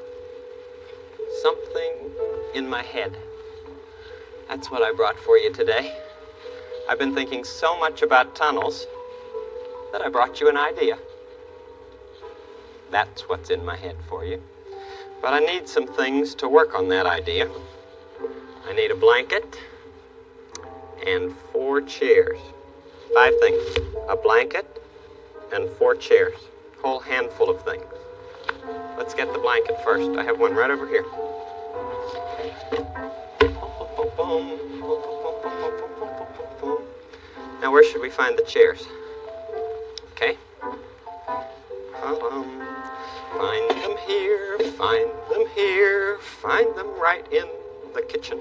Something in my head. That's what I brought for you today. I've been thinking so much about tunnels that I brought you an idea. That's what's in my head for you. But I need some things to work on that idea. I need a blanket and 4 chairs. 5 things. A blanket and 4 chairs. A whole handful of things. Let's get the blanket first. I have one right over here. Now, where should we find the chairs? Okay. Find them here, find them here, find them right in the kitchen.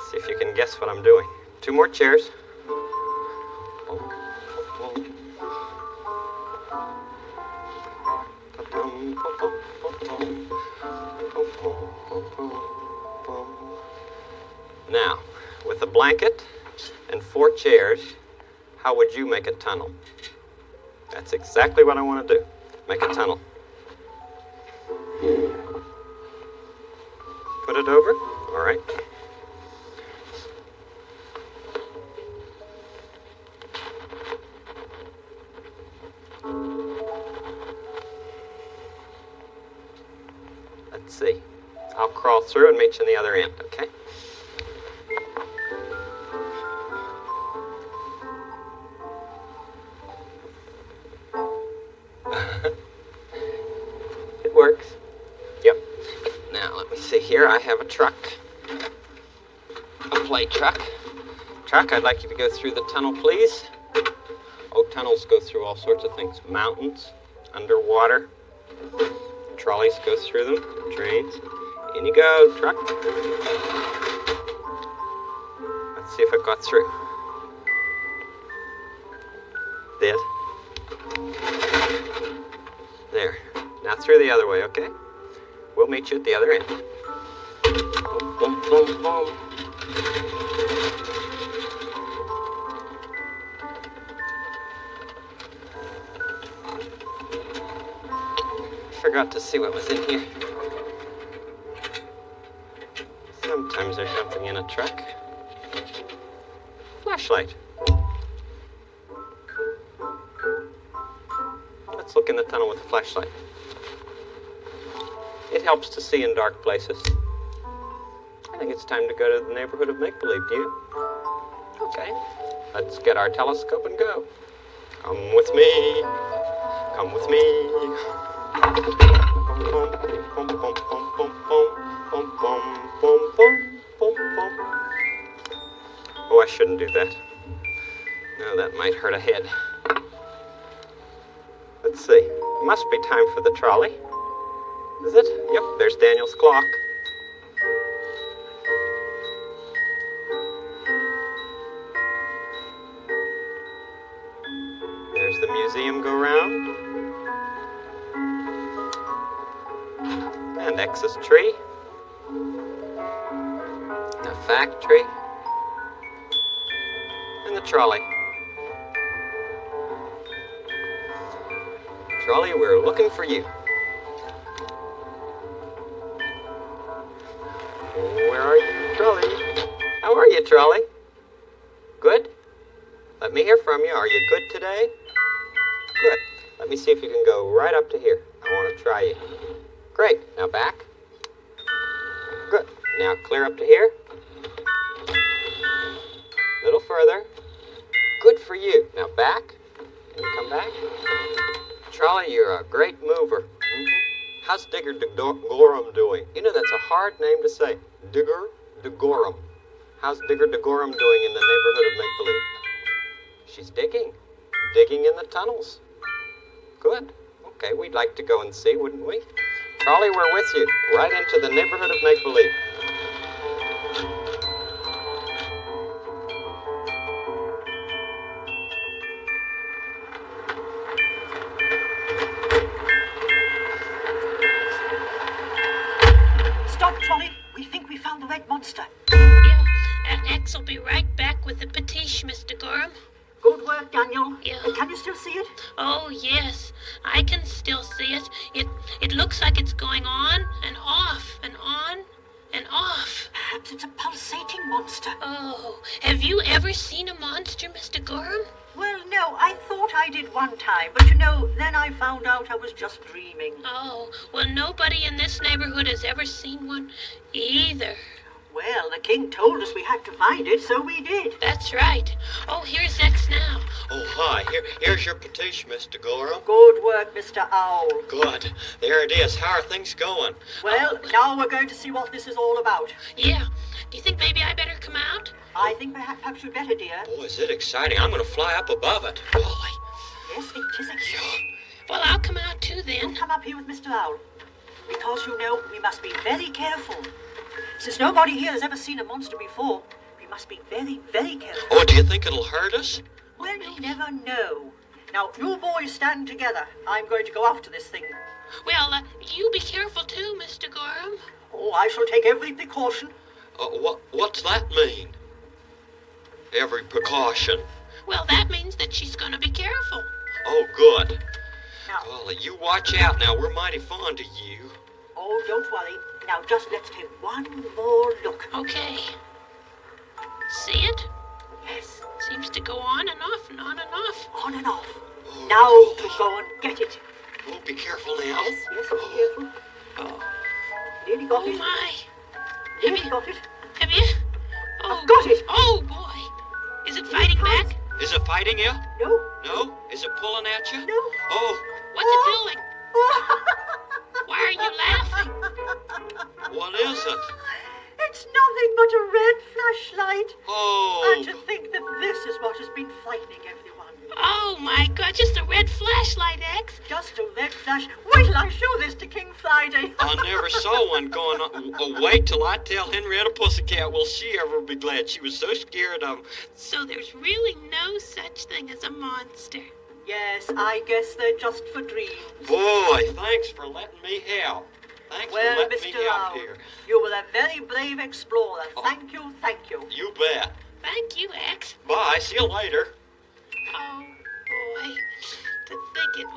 See if you can guess what I'm doing. 2 more chairs. Now, with a blanket and 4 chairs, how would you make a tunnel? That's exactly what I want to do. Make a tunnel. Put it over. All right. Let's see. I'll crawl through and meet you on the other end, okay? It works. Yep. Now, let me see here. I have a truck. A play truck. Truck, I'd like you to go through the tunnel, please. Oh, tunnels go through all sorts of things. Mountains, underwater. Trolleys go through them. Trains. In you go, truck. Let's see if it got through. Did. There. Now through the other way, okay? We'll meet you at the other end. Boom, boom, boom, boom. Forgot to see what was in here. Sometimes there's something in a truck. Let's look in the tunnel with a flashlight. It helps to see in dark places. I think it's time to go to the neighborhood of make-believe. Do you? Okay. Let's get our telescope and go. Come with me. Come with me. Oh, I shouldn't do that. No, that might hurt a head. Let's see. Must be time for the trolley. Is it? Yep, there's Daniel's clock. There's the museum go round. And X's tree. A factory. And the trolley. Trolley, we're looking for you. Where are you, Trolley? How are you, Trolley? Good? Let me hear from you. Are you good today? Good. Let me see if you can go right up to here. I want to try you. Great. Now back. Good. Now clear up to here. A little further. Good for you. Now back. Can you come back? Trolley, you're a great mover. How's Digger Degorum doing? You know, that's a hard name to say. Digger Degorum. How's Digger Degorum doing in the neighborhood of make-believe? She's digging. Digging in the tunnels. Good. Okay, we'd like to go and see, wouldn't we? Trolley, we're with you. Right into the neighborhood of make-believe. Stop, Trolley. We think we found the red monster. Yeah, X will be right back with the petiche, Mr. Gorham. Good work, Daniel. Yeah. Can you still see it? Oh, yes, I can still see it. It looks like it's going on and off and on and off. Perhaps it's a pulsating monster. Oh, have you ever seen a monster, Mr. Gorham? Well, no, I thought I did one time, but you know, then I found out I was just dreaming. Oh, well, nobody in this neighborhood has ever seen one either. Well, the king told us we had to find it, so we did. That's right. Oh, here's X now. Oh, hi. Here's your petition, Mr. Gorham. Good work, Mr. Owl. Good. There it is. How are things going? Well, now we're going to see what this is all about. Yeah. Do you think maybe I better come out? I think perhaps you'd better, dear. Boy, is it exciting. I'm going to fly up above it. Golly. Yes, it is exciting. Well, I'll come out too You then. come up here with Mr. Owl. Because, you know, we must be very careful. Since nobody here has ever seen a monster before, we must be very, very careful. Oh, do you think it'll hurt us? Well, you never know. Now, you boys stand together. I'm going to go after this thing. Well, you be careful too, Mr. Gorham. Oh, I shall take every precaution. What's that mean? Every precaution. Well, that means that she's going to be careful. Oh, good. Now, Golly, you watch out now. We're mighty fond of you. oh, don't worry. Now, just let's take one more look. Okay. See it? Yes, Seems to go on and off and on and off. on and off. Oh, Now golly. to go and get it. Oh, be careful now. Yes, yes, be careful. Oh, Nearly got oh it. my. Nearly got it. Have you? Oh, I've got it. Oh, boy. Is it fighting back? Is it fighting you? No, No? Is it pulling at you? no. Oh, What's it doing? Why are you laughing? what is it? It's nothing but a red flashlight. Oh. And to think that this is what has been frightening everyone. Oh, my God. Just a red flashlight, X. Just a red flash. Wait till I show this to King Friday. I never saw one going on. Oh, wait till I tell Henrietta Pussycat. Will she ever be glad? She was so scared of him. So there's really no such thing as a monster. Yes, I guess they're just for dreams. Boy, thanks for letting me help. Thanks Well, for letting Mr. me help Owl, here. you were a very brave explorer. Oh. Thank you, thank you. You bet. Thank you, X. Bye. See you later. Oh, boy. To think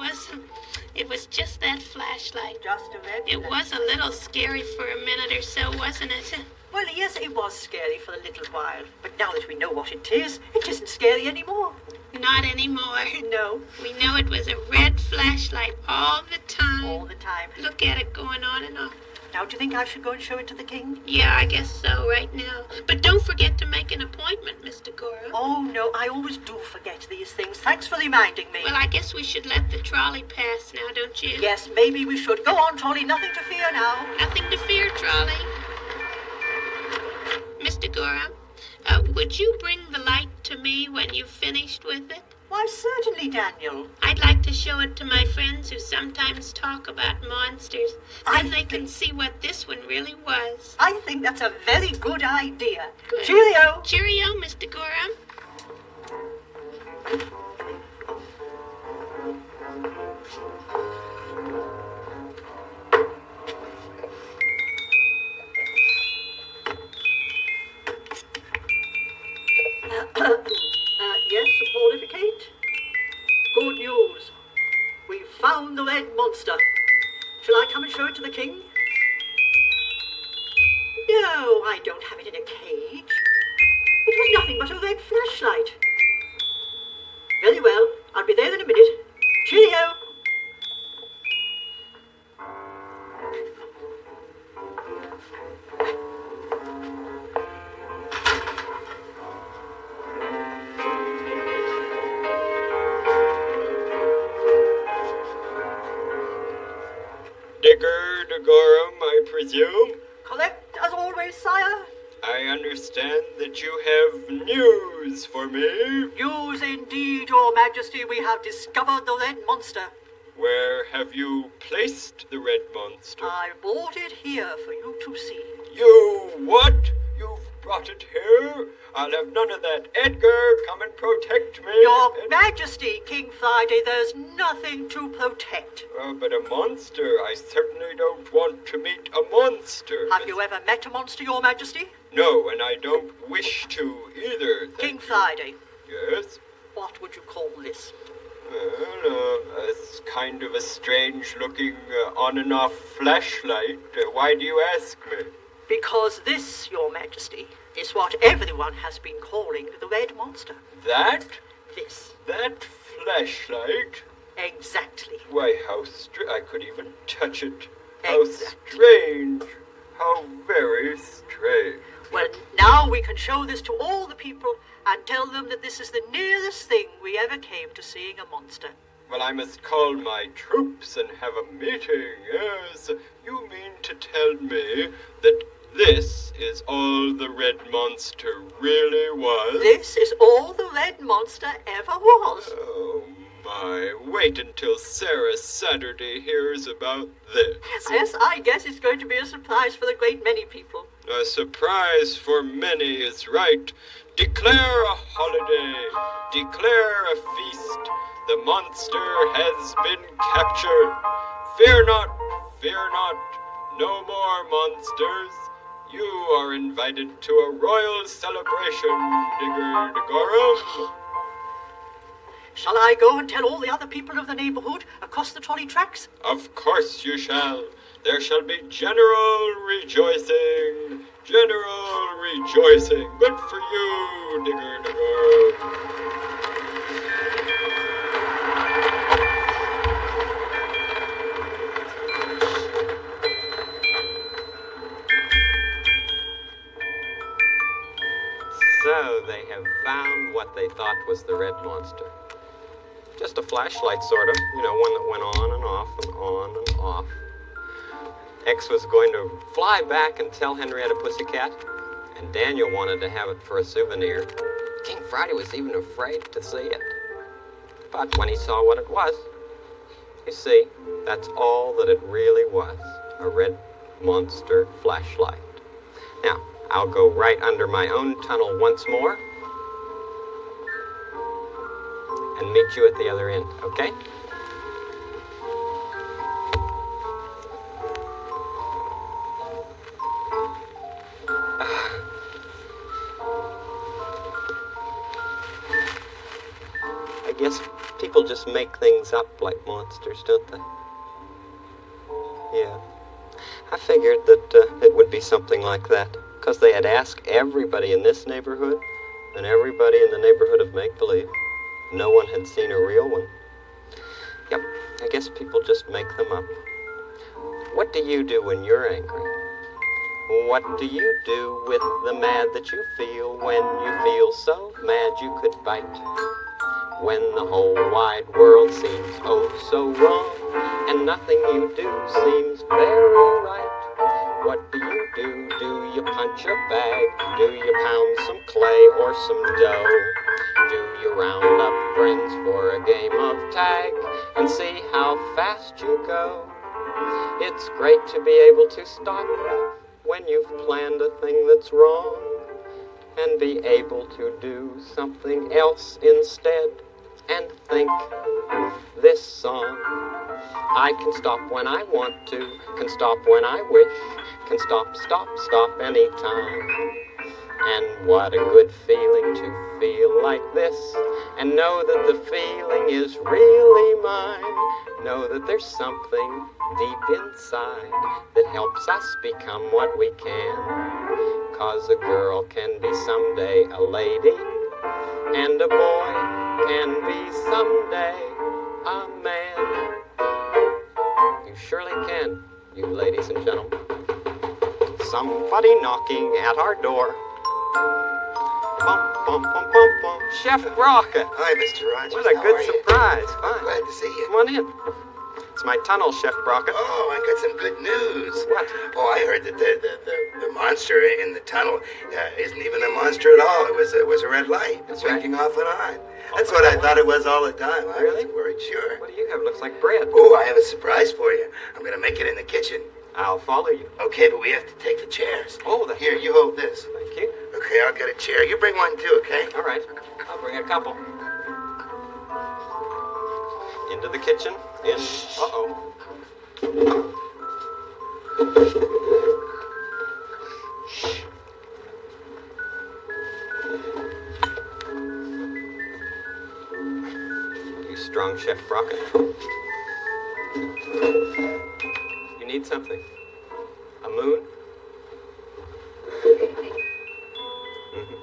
it was just that flashlight. Just a red It flash. was a little scary for a minute or so, wasn't it? Well, yes, it was scary for a little while. But now that we know what it isn't scary anymore. Not anymore. No. We know it was a red flashlight. flashlight all the time. All the time. Look at it going on and off. Now, do you think I should go and show it to the king? Yeah, I guess so, right now. But don't forget to make an appointment, Mr. Gorham. Oh, no, I always do forget these things. Thanks for reminding me. Well, I guess we should let the trolley pass now, don't you? Yes, maybe we should. Go on, Trolley. Nothing to fear now. Nothing to fear, trolley. Mr. Gorham, would you bring the light to me when you've finished with it? Why, certainly, Daniel. I'd like to show it to my friends who sometimes talk about monsters. Then they can see what this one really was. I think that's a very good idea. Good. Cheerio. Cheerio, Mr. Gorham. Yes, Paulificate? Good news. We've found the red monster. Shall I come and show it to the king? No, I don't have it in a cage. It was nothing but a red flashlight. Very well, I'll be there in a minute. Cheerio! Digger de Gorham, I presume? Correct as always, sire. I understand that you have news for me. News indeed, your majesty. We have discovered the red monster. Where have you placed the red monster? I brought it here for you to see. You what? You've brought it here? I'll have none of that. Edgar, come and protect me. Your Majesty, King Friday, there's nothing to protect. But a monster. I certainly don't want to meet a monster. Have you ever met a monster, Your Majesty? No, and I don't wish to either. King Friday. Yes? What would you call this? Well, it's kind of a strange-looking on and off flashlight. Why do you ask me? Because this, Your Majesty, is what everyone has been calling the red monster. That? This. That flashlight? Exactly. Why, how I could even touch it. Exactly. How strange. How very strange. Well, now we can show this to all the people and tell them that this is the nearest thing we ever came to seeing a monster. Well, I must call my troops and have a meeting, yes. You mean to tell me that this is all the red monster really was? This is all the red monster ever was. Oh, my. Wait until Sarah Saturday hears about this. Yes, I guess it's going to be a surprise for the great many people. A surprise for many is right. Declare a holiday. Declare a feast. The monster has been captured. Fear not, fear not. No more monsters. You are invited to a royal celebration, Digger de Gorham. Shall I go and tell all the other people of the neighborhood across the trolley tracks? Of course you shall. There shall be general rejoicing. General rejoicing. Good for you, Digger de Gorham. So they have found what they thought was the red monster. Just a flashlight, sort of. You know, one that went on and off and on and off. X was going to fly back and tell Henrietta Pussycat, and Daniel wanted to have it for a souvenir. King Friday was even afraid to see it. But when he saw what it was, you see, that's all that it really was. A red monster flashlight. Now, I'll go right under my own tunnel once more and meet you at the other end, okay? I guess people just make things up like monsters, don't they? Yeah. I figured that it would be something like that, because they had asked everybody in this neighborhood and everybody in the neighborhood of Make-Believe. No one had seen a real one. Yep, I guess people just make them up. What do you do when you're angry? What do you do with the mad that you feel when you feel so mad you could bite? When the whole wide world seems oh so wrong, and nothing you do seems very right. What do? Do you punch a bag? Do you pound some clay or some dough? Do you round up friends for a game of tag and see how fast you go? It's great to be able to stop when you've planned a thing that's wrong and be able to do something else instead and think this song. I can stop when I want to, can stop when I wish, can stop anytime. And what a good feeling to feel like this and know that the feeling is really mine. Know that there's something deep inside that helps us become what we can. 'Cause a girl can be someday a lady, and a boy can be someday a man. You surely can, you ladies and gentlemen. Somebody knocking at our door. Bum, bum, bum, bum, bum. Chef Brockett. Hi, Mr. Rogers. What a How good are you? surprise. Fine. Glad to see you. Come on in. It's my tunnel, Chef Brockett. Oh, I got some good news. What? Oh, I heard that the monster in the tunnel isn't even a monster at all. It was a red light. It's winking off and on. That's what I thought it was all the time. I Really? was worried, sure. What do you have? Looks like bread. Oh, I have a surprise for you. I'm going to make it in the kitchen. I'll follow you. Okay, but we have to take the chairs. Oh, that's Here, you hold this. Thank you. Okay, I'll get a chair. You bring one too, okay? All right. I'll bring a couple. Into the kitchen. In. Uh-oh. You strong, Chef Brockett. You need something. A moon?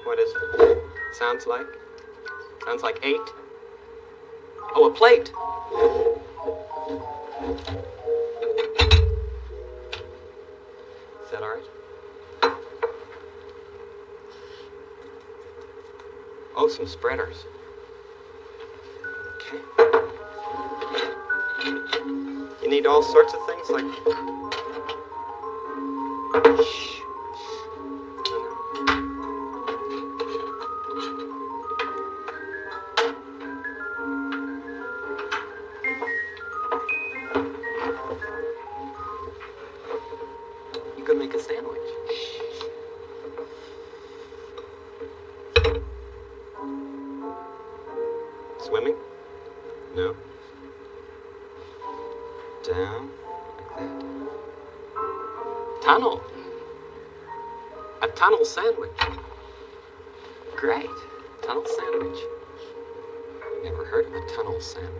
What is it? Sounds like 8. Oh, a plate. Is that all right? Oh, some spreaders. Okay. You need all sorts of things like... Shh. You could make a sandwich. Swimming? No. Down, like that. Tunnel. A tunnel sandwich. Great. Tunnel sandwich. Never heard of a tunnel sandwich.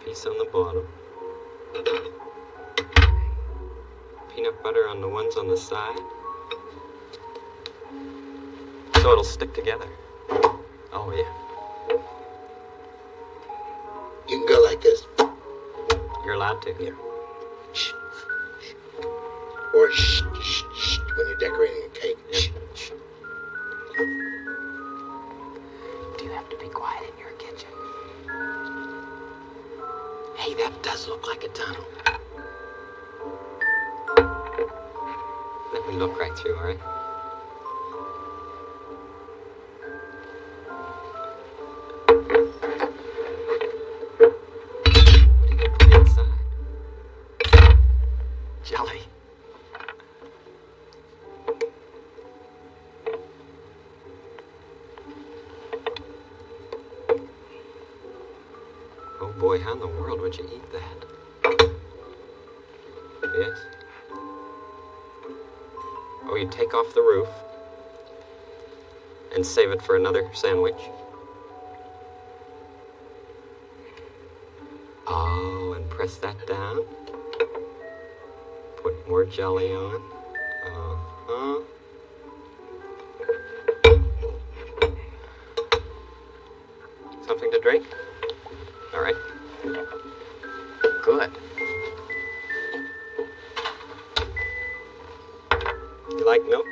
Piece on the bottom. Peanut butter on the ones on the side. So it'll stick together. Oh, yeah. You can go like this. You're allowed to. Yeah. Shh. Shh. Or shh, shh, shh, when you're decorating a cake. Yeah. Shh. Do you have to be quiet in your kitchen? Hey, that does look like a tunnel. Let me look right through, all right? What do you put inside? Jelly. Oh boy, how in the world would you eat that? Yes? Oh, you take off the roof and save it for another sandwich. Oh, and press that down. Put more jelly on. Uh-huh. something to drink? All right. Good. You like milk?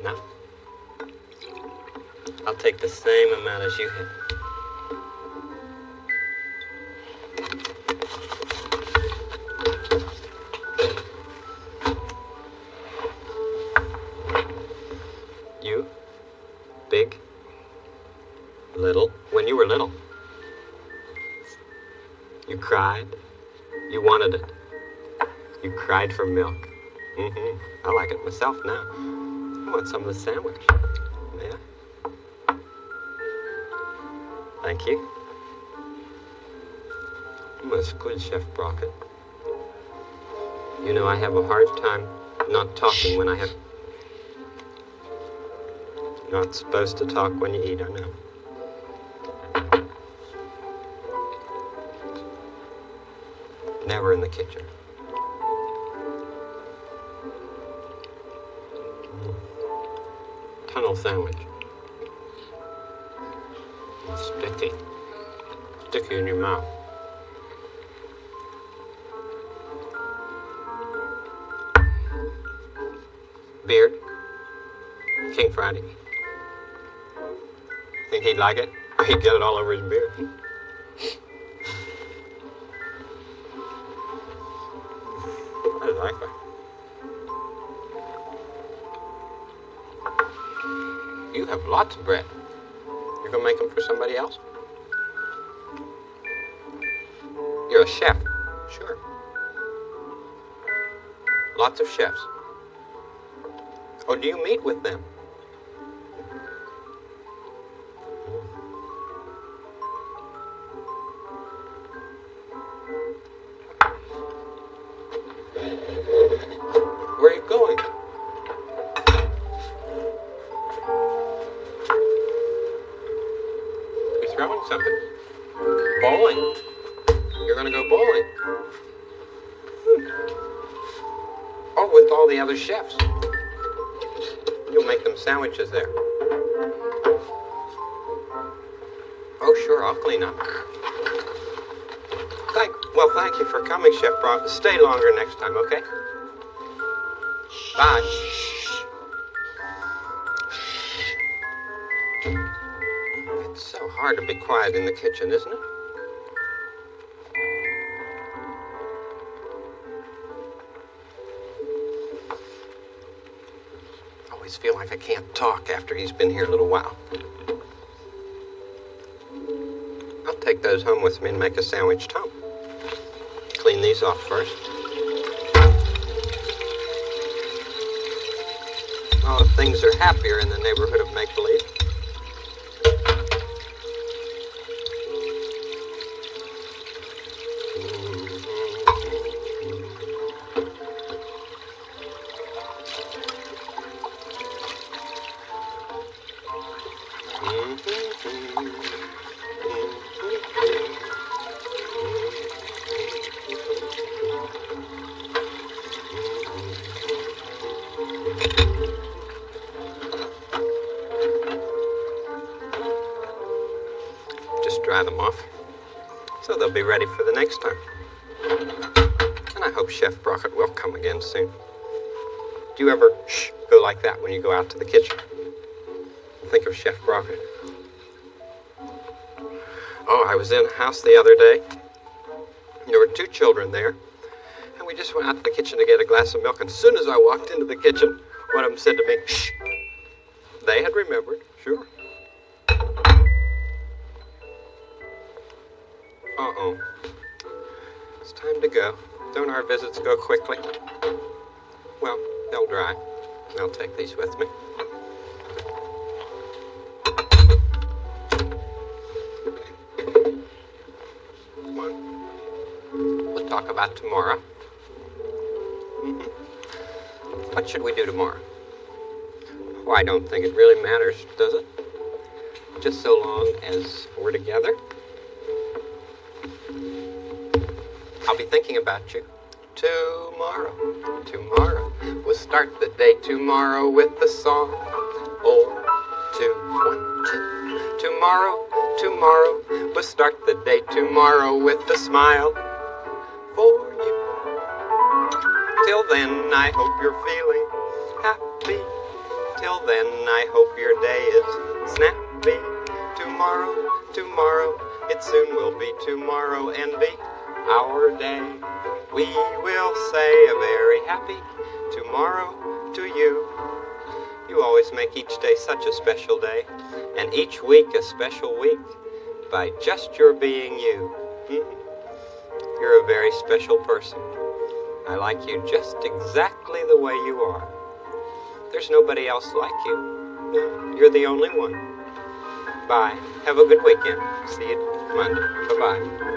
No. I'll take the same amount as you have. You, big, little, when you were little, you cried, you wanted it, you cried for milk. I like it myself now. I want some of the sandwich. May I? Thank you. That's good, Chef Brockett. You know, I have a hard time not talking when I have... Not supposed to talk when you eat, I know. Never in the kitchen. Tunnel sandwich. It's sticky. Sticky in your mouth. Beard. King Friday. Think he'd like it? He'd get it all over his beard. I like it. You have lots of bread. You're gonna make them for somebody else? You're a chef. Sure. Lots of chefs. Oh, do you meet with them? Where are you going? You're throwing something. Bowling. You're gonna go bowling. Oh, with all the other chefs. You'll make them sandwiches there. Oh, sure, I'll clean up. Well, thank you for coming, Chef Brock. Stay longer next time, okay? Bye. It's so hard to be quiet in the kitchen, isn't it? I always feel like I can't talk after he's been here a little while. I'll take those home with me and make a sandwich at home. Clean these off first. Oh, things are happier in the neighborhood of make-believe. Dry them off, so they'll be ready for the next time. And I hope Chef Brockett will come again soon. Do you ever go like that when you go out to the kitchen? Think of Chef Brockett. Oh, I was in a house the other day. There were 2 children there, and we just went out to the kitchen to get a glass of milk. And as soon as I walked into the kitchen, one of them said to me, "Shh." They had remembered, sure. Uh-oh. It's time to go. Don't our visits go quickly? Well, they'll dry. I'll take these with me. Come on. We'll talk about tomorrow. What should we do tomorrow? Oh, I don't think it really matters, does it? Just so long as we're together. I'll be thinking about you tomorrow. We'll start the day tomorrow with a song. Or two, one, two. Tomorrow, tomorrow. We'll start the day tomorrow with a smile for you. Till then, I hope you're feeling happy. Till then, I hope your day is snappy. Tomorrow, tomorrow, it soon will be tomorrow and be our day. We will say a very happy tomorrow to you. You always make each day such a special day, and each week a special week, by just your being you. You're a very special person. I like you just exactly the way you are. There's nobody else like you. No, you're the only one. Bye. Have a good weekend. See you Monday. Bye-bye.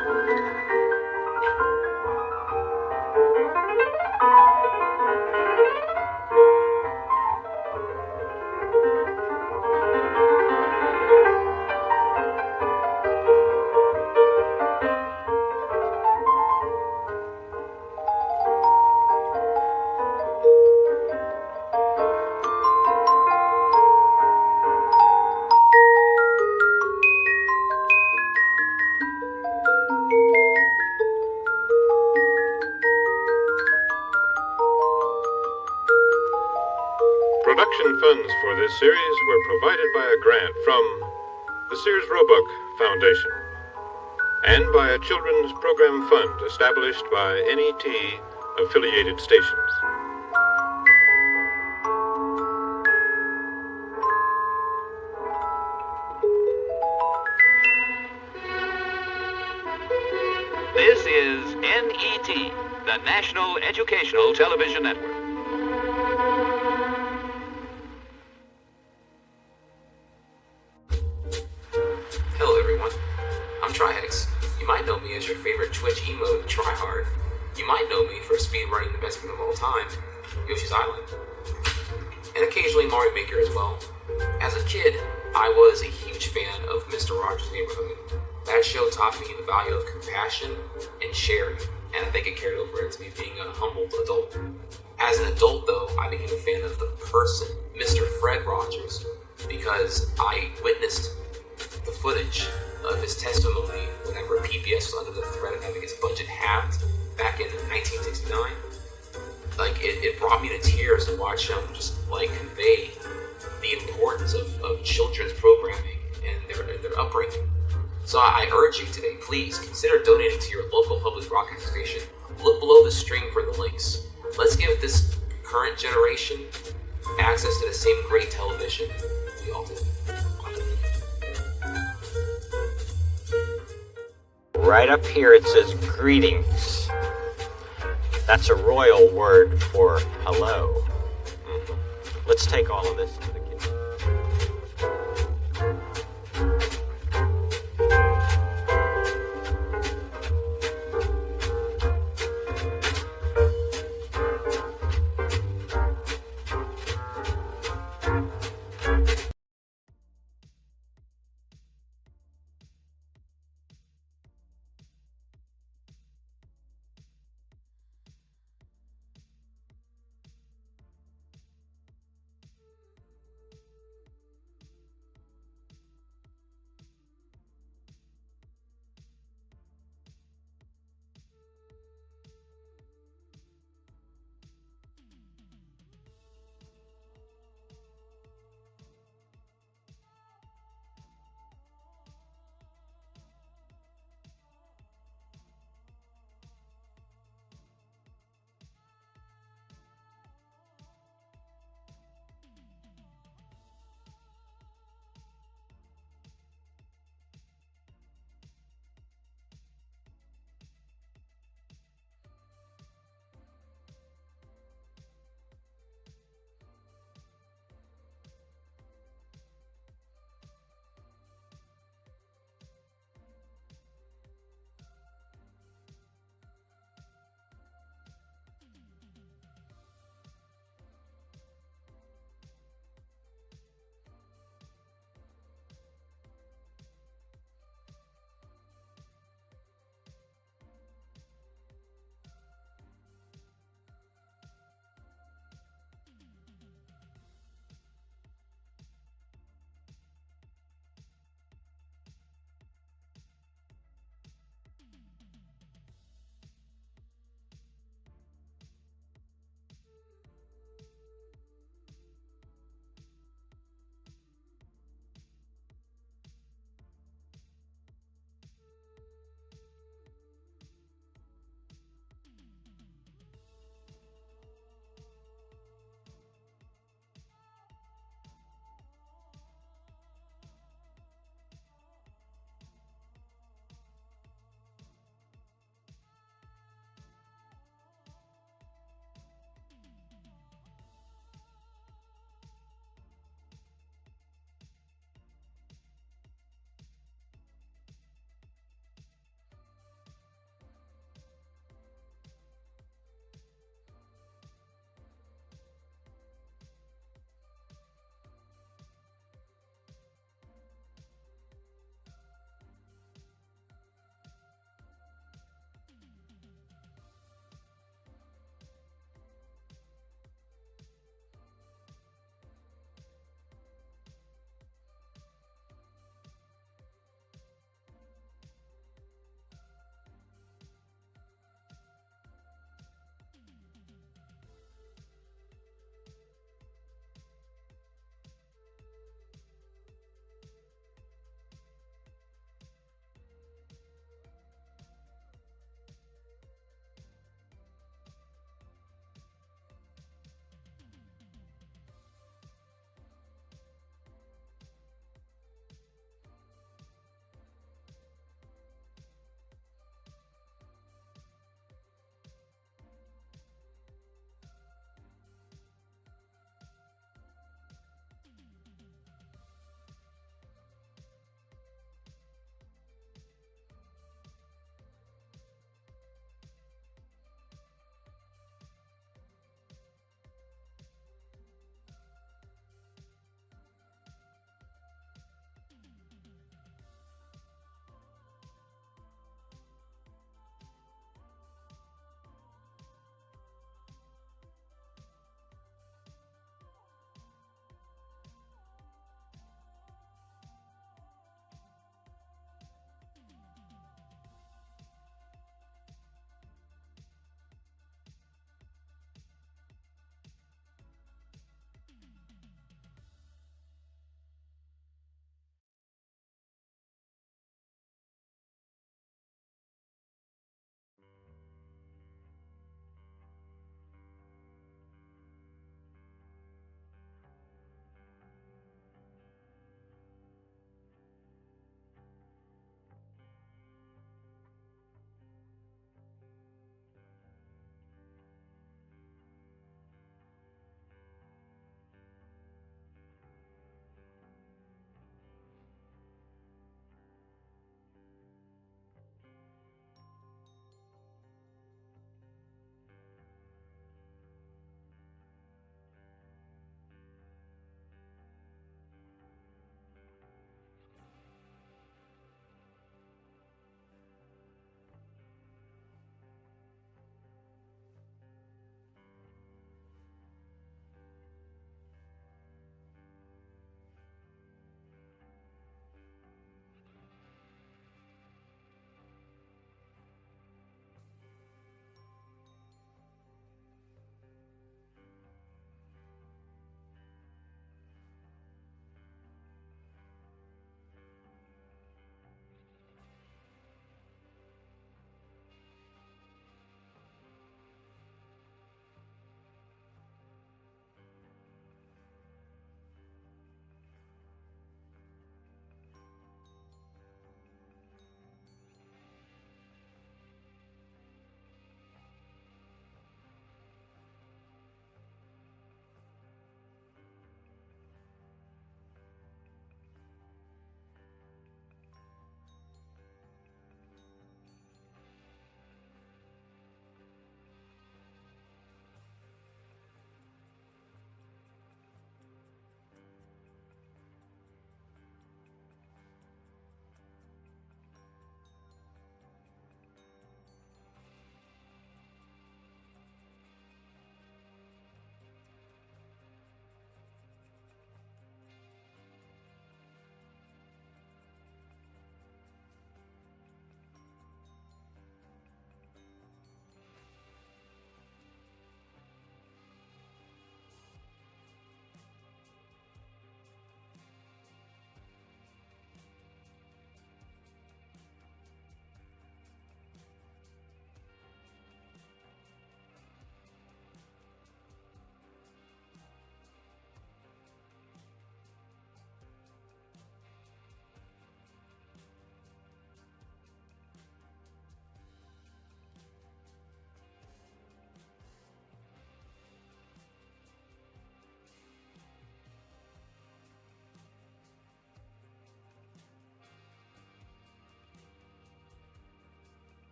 Production funds for this series were provided by a grant from the Sears Roebuck Foundation and by a children's program fund established by NET affiliated stations. This is NET, the National Educational Television Network. Hello everyone, I'm Trihex. You might know me as your favorite Twitch emote, Tryhard. You might know me for speedrunning the best game of all time, Yoshi's Island. And occasionally Mario Maker as well. As a kid, I was a huge fan of Mr. Rogers' Neighborhood. That show taught me the value of compassion and sharing, and I think it carried over into me being a humbled adult. As an adult though, I became a fan of the person, Mr. Fred Rogers, because I witnessed the footage of his testimony whenever PBS was under the threat of having its budget halved back in 1969. Like, it brought me to tears to watch him just, like, convey the importance of children's programming and their upbringing. So I urge you today, please consider donating to your local public broadcasting station. Look below the string for the links. Let's give this current generation access to the same great television we all did. Right up here it says greetings. That's a royal word for hello. Let's take all of this to the